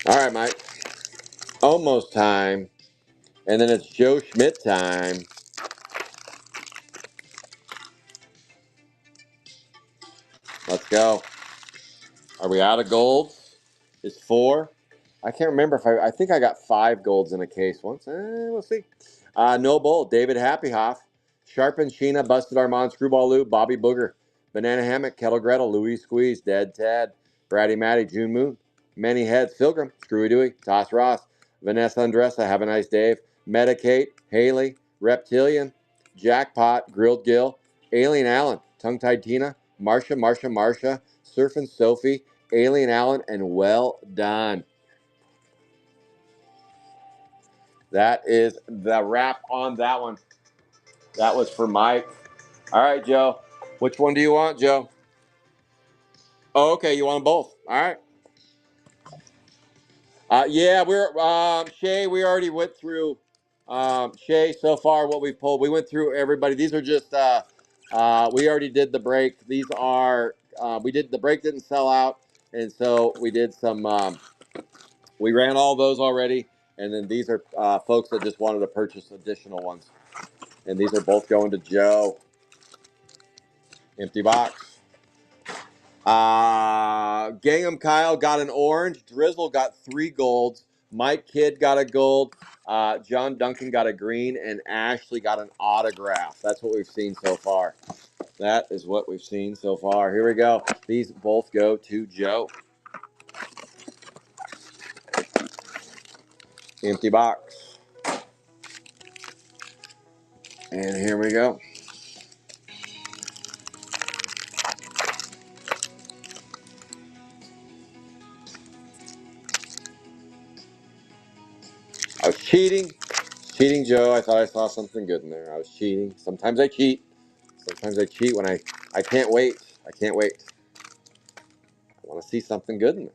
All right, Mike. Almost time. And then it's Joe Schmidt time. Let's go. Are we out of golds? It's 4. I can't remember if I think I got 5 golds in a case once. We'll see. No Bull, David Happyhoff, Sharpen Sheena, Busted Armand, Screwball Lou, Bobby Booger, Banana Hammock, Kettle Gretel, Louise Squeeze, Dead Tad, Bratty Matty, June Moon, Many Heads, Pilgrim, Screwy Dewey, Toss Ross, Vanessa Andressa, Have a Nice Dave, Medicate, Haley, Reptilian, Jackpot, Grilled Gill, Alien Allen, Tongue Tied Tina, Marsha, Surfing Sophie, Alien Allen, and well done. That is the wrap on that one. That was for Mike. All right, Joe. Which one do you want, Joe? Oh, okay. You want them both. All right. Yeah, we're Shay. We already went through Shay so far. What we've pulled, we went through everybody. These are just we already did the break. These are we did the break didn't sell out, and so we did some. We ran all those already, and then these are folks that just wanted to purchase additional ones, and these are both going to Joe. Empty box. Gangham Kyle got an orange. Drizzle got 3 golds. Mike Kidd got a gold. John Duncan got a green. And Ashley got an autograph. That's what we've seen so far. That is what we've seen so far. Here we go. These both go to Joe. Empty box. And here we go. I was cheating. Cheating, Joe. I thought I saw something good in there. I was cheating. Sometimes I cheat. Sometimes I cheat when I can't wait. I can't wait. I want to see something good in there.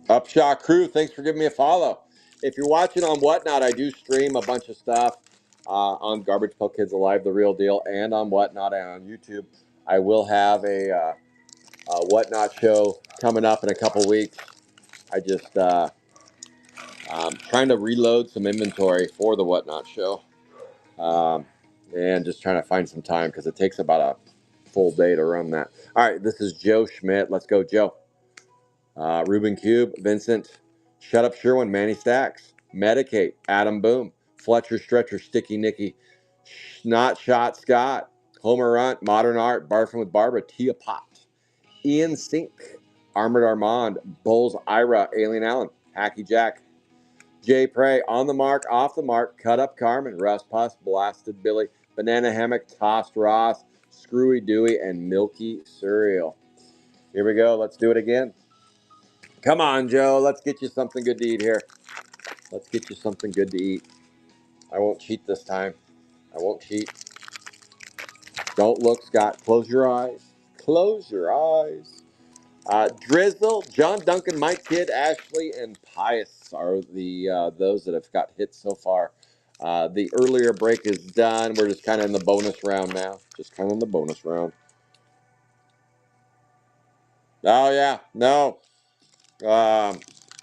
Upshot Crew, thanks for giving me a follow. If you're watching on Whatnot, I do stream a bunch of stuff on Garbage Pail Kids Alive, The Real Deal, and on Whatnot and on YouTube. I will have a Whatnot show coming up in a couple weeks. I just trying to reload some inventory for the Whatnot show, and just trying to find some time because it takes about a full day to run that. All right, this is Joe Schmidt. Let's go, Joe. Ruben Cube, Vincent, Shut Up Sherwin, Manny Stacks, Medicate, Adam Boom, Fletcher Stretcher, Sticky Nicky, Not Shot Scott, Homer Runt, Modern Art, Barfing with Barbara, Tia Pot, Ian Sink, Armored Armand, Bulls Ira, Alien Allen, Hacky Jack, Jay Prey, On the Mark, Off the Mark, Cut Up Carmen, Russ Puss, Blasted Billy, Banana Hammock, Tossed Ross, Screwy Dewey, and Milky Cereal. Here we go. Let's do it again. Come on, Joe. Let's get you something good to eat here. Let's get you something good to eat. I won't cheat this time. I won't cheat. Don't look, Scott. Close your eyes. Close your eyes. Drizzle, John Duncan, Mike Kidd, Ashley, and Pius are the those that have got hit so far. The earlier break is done. We're just kind of in the bonus round now. Just kind of in the bonus round. Oh, yeah. No.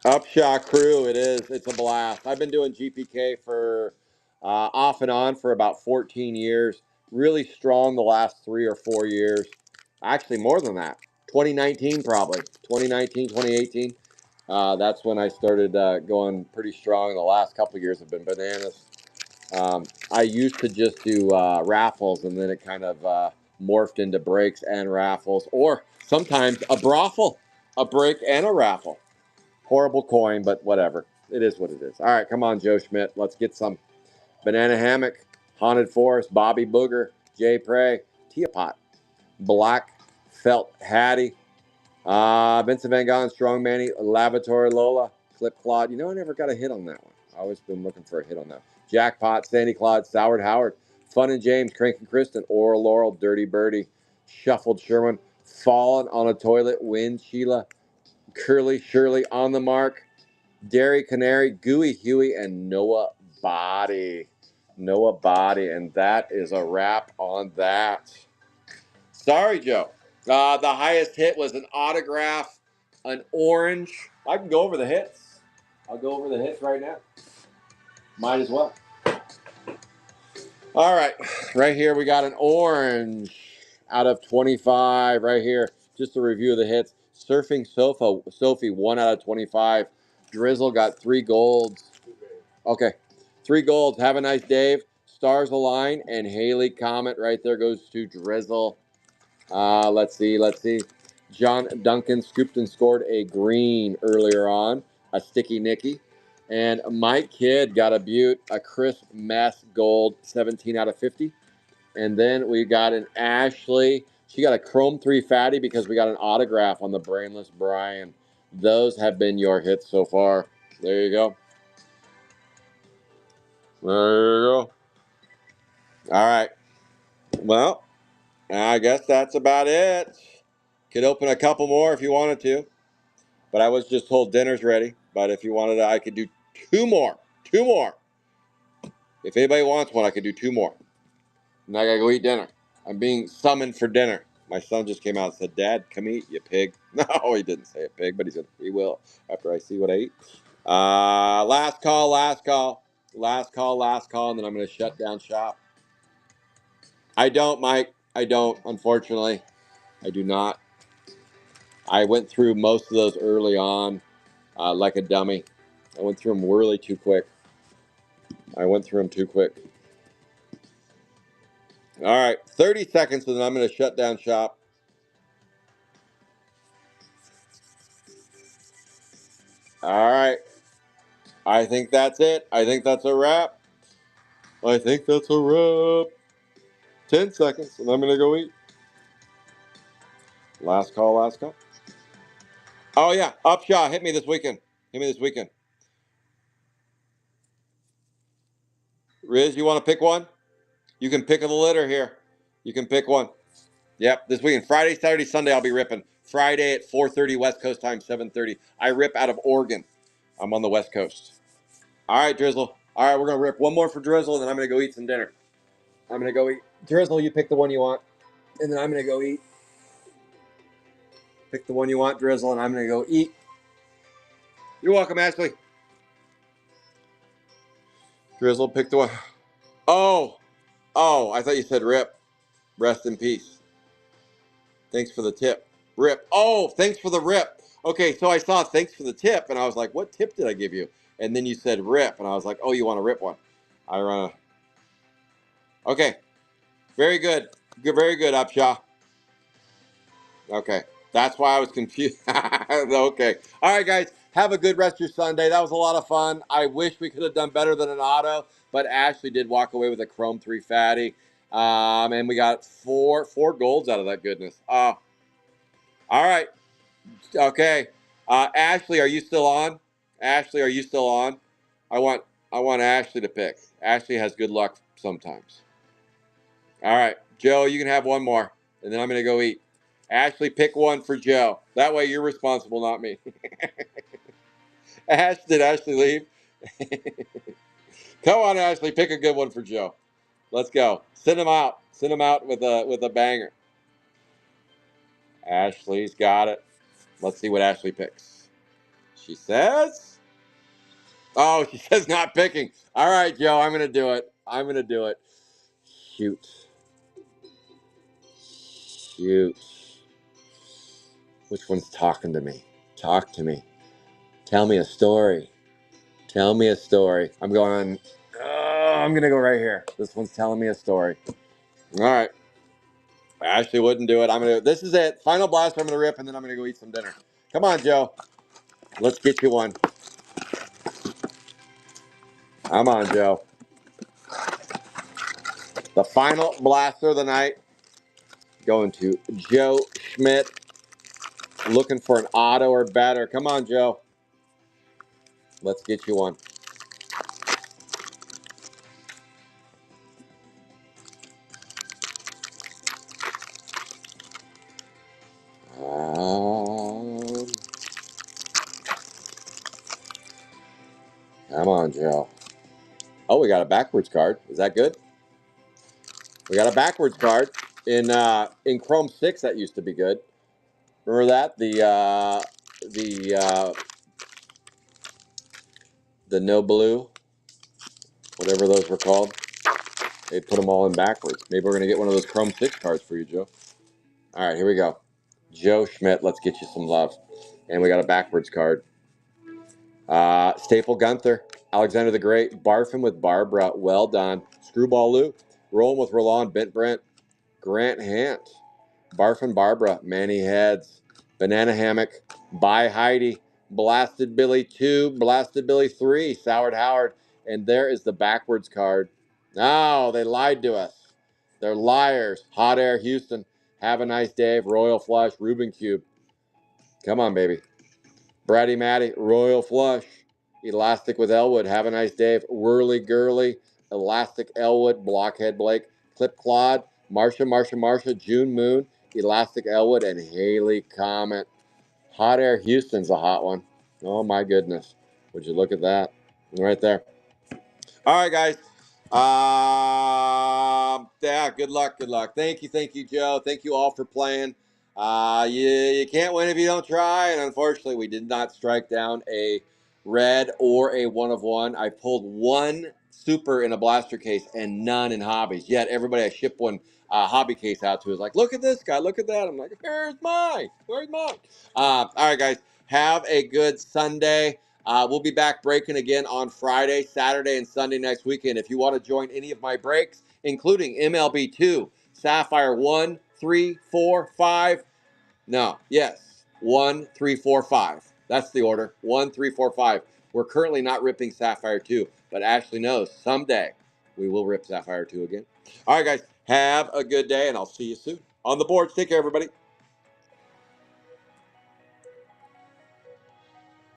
Upshot Crew, it is. It's a blast. I've been doing GPK for off and on for about 14 years. Really strong the last 3 or 4 years. Actually, more than that. 2019, probably. 2019, 2018. That's when I started going pretty strong. The last couple of years have been bananas. I used to just do raffles, and then it kind of morphed into breaks and raffles, or sometimes a brothel, a break and a raffle. Horrible coin, but whatever. It is what it is. All right, come on, Joe Schmidt. Let's get some. Banana Hammock, Haunted Forest, Bobby Booger, Jay Prey, Tia Pot, Black Felt Hattie, Vincent Van Gogh, Strong Manny, Lavatory Lola, Clip Claude. You know, I never got a hit on that one. I always been looking for a hit on that. Jackpot, Sandy Claude, Soured Howard, Fun and James, Crank and Kristen, Oral Laurel, Dirty Birdie, Shuffled Sherman, Fallen on a Toilet, Wind Sheila, Curly Shirley, On the Mark, Dairy Canary, Gooey Huey, and Noah Body. Noah Body, and that is a wrap on that. Sorry, Joe. The highest hit was an autograph, an orange. I can go over the hits. I'll go over the hits right now. Might as well. All right, right here we got an orange out of 25 right here. Just a review of the hits. Surfing Sophie, 1 out of 25. Drizzle got 3 golds. Okay, 3 golds. Have a nice Dave. Stars Align and Haley Comet right there goes to Drizzle. Let's see. John Duncan scooped and scored a green earlier on, a sticky Nicky. And Mike Kidd got a Butte, a crisp mess gold, 17 out of 50. And then we got an Ashley. She got a Chrome 3 fatty because we got an autograph on the brainless Brian. Those have been your hits so far. There you go. There you go. All right. Well, I guess that's about it. Could open a couple more if you wanted to, but I was just told dinner's ready. But if you wanted to, I could do two more. Two more. If anybody wants one, I could do two more. And I gotta go eat dinner. I'm being summoned for dinner. My son just came out and said, "Dad, come eat, you pig." No, he didn't say a pig, but he said he will after I see what I eat. Last call, last call, last call, last call, and then I'm gonna shut down shop. I don't, Mike. I don't. Unfortunately, I do not. I went through most of those early on, like a dummy. I went through them really too quick. I went through them too quick. All right, 30 seconds, and then I'm gonna shut down shop. All right. I think that's it. I think that's a wrap. I think that's a wrap. 10 seconds, and I'm going to go eat. Last call, last call. Oh, yeah. Upshaw, hit me this weekend. Hit me this weekend. Riz, you want to pick one? You can pick of the litter here. You can pick one. Yep, this weekend. Friday, Saturday, Sunday, I'll be ripping. Friday at 4:30 West Coast time, 7:30. I rip out of Oregon. I'm on the West Coast. All right, Drizzle. All right, we're going to rip one more for Drizzle, and then I'm going to go eat some dinner. I'm going to go eat. Drizzle, you pick the one you want, and then I'm going to go eat. Pick the one you want, Drizzle, and I'm going to go eat. You're welcome, Ashley. Drizzle, pick the one. Oh, I thought you said rip. Rest in peace. Thanks for the tip. Rip. Oh, thanks for the rip. Okay, so I saw thanks for the tip, and I was like, what tip did I give you? And then you said rip, and I was like, oh, you want to rip one. I run a... Okay. Very good. Very good, Upshaw. Okay. That's why I was confused. Okay. All right, guys. Have a good rest of your Sunday. That was a lot of fun. I wish we could have done better than an auto, but Ashley did walk away with a Chrome 3 fatty. And we got four golds out of that goodness. All right. Okay. Ashley, are you still on? Ashley, are you still on? I want Ashley to pick. Ashley has good luck sometimes. All right. Joe, you can have one more, and then I'm going to go eat. Ashley, pick one for Joe. That way you're responsible, not me. Did Ashley leave? Come on, Ashley, pick a good one for Joe. Let's go. Send him out. Send him out with a banger. Ashley's got it. Let's see what Ashley picks. She says, oh, she says not picking. All right, Joe, I'm going to do it. I'm going to do it. Shoot. Shoot. Which one's talking to me? Talk to me. Tell me a story. Tell me a story. I'm going to go right here. This one's telling me a story. All right. Ashley wouldn't do it. This is it. Final blast. I'm going to rip, and then I'm going to go eat some dinner. Come on, Joe. Let's get you one. Come on, Joe. The final blaster of the night. Going to Joe Schmidt. Looking for an auto or better. Come on, Joe. Let's get you one. Come on, Joe. Oh, we got a backwards card. Is that good? We got a backwards card in Chrome 6. That used to be good. Remember that the no blue, whatever those were called. They put them all in backwards. Maybe we're gonna get one of those Chrome 6 cards for you, Joe. All right, here we go. Joe Schmidt. Let's get you some love. And we got a backwards card. Staple Gunther, Alexander the Great, Barfing with Barbara, well done. Screwball Lou, Rolling with Roland, Bent Brent, Grant Hant, Barfing Barbara, Manny Heads, Banana Hammock, By Heidi, Blasted Billy 2, Blasted Billy 3, Soured Howard, and there is the backwards card. Oh, they lied to us. They're liars. Hot Air Houston, Have a Nice Day, Royal Flush, Reuben Cube. Come on, baby. Bratty Matty, Royal Flush, Elastic with Elwood, Have a Nice Day, Whirly Girly, Elastic Elwood, Blockhead Blake, Clip Claude, Marsha, June Moon, Elastic Elwood, and Haley Comet. Hot Air Houston's a hot one. Oh my goodness. Would you look at that? Right there. All right, guys. Yeah, good luck. Good luck. Thank you, Joe. Thank you all for playing. You can't win if you don't try. And unfortunately, we did not strike down a red or a one of one. I pulled one super in a blaster case and none in hobbies. Yet everybody I shipped one hobby case out to is like, look at this guy, look at that. I'm like, where's mine? Where's mine? All right, guys. Have a good Sunday. We'll be back breaking again on Friday, Saturday, and Sunday next weekend. If you want to join any of my breaks, including MLB 2, Sapphire 1, 3, 4, 5. No, yes, 1, 3, 4, 5. That's the order. 1, 3, 4, 5. We're currently not ripping Sapphire 2, but Ashley knows someday we will rip Sapphire 2 again. All right, guys, have a good day, and I'll see you soon on the boards. Take care, everybody.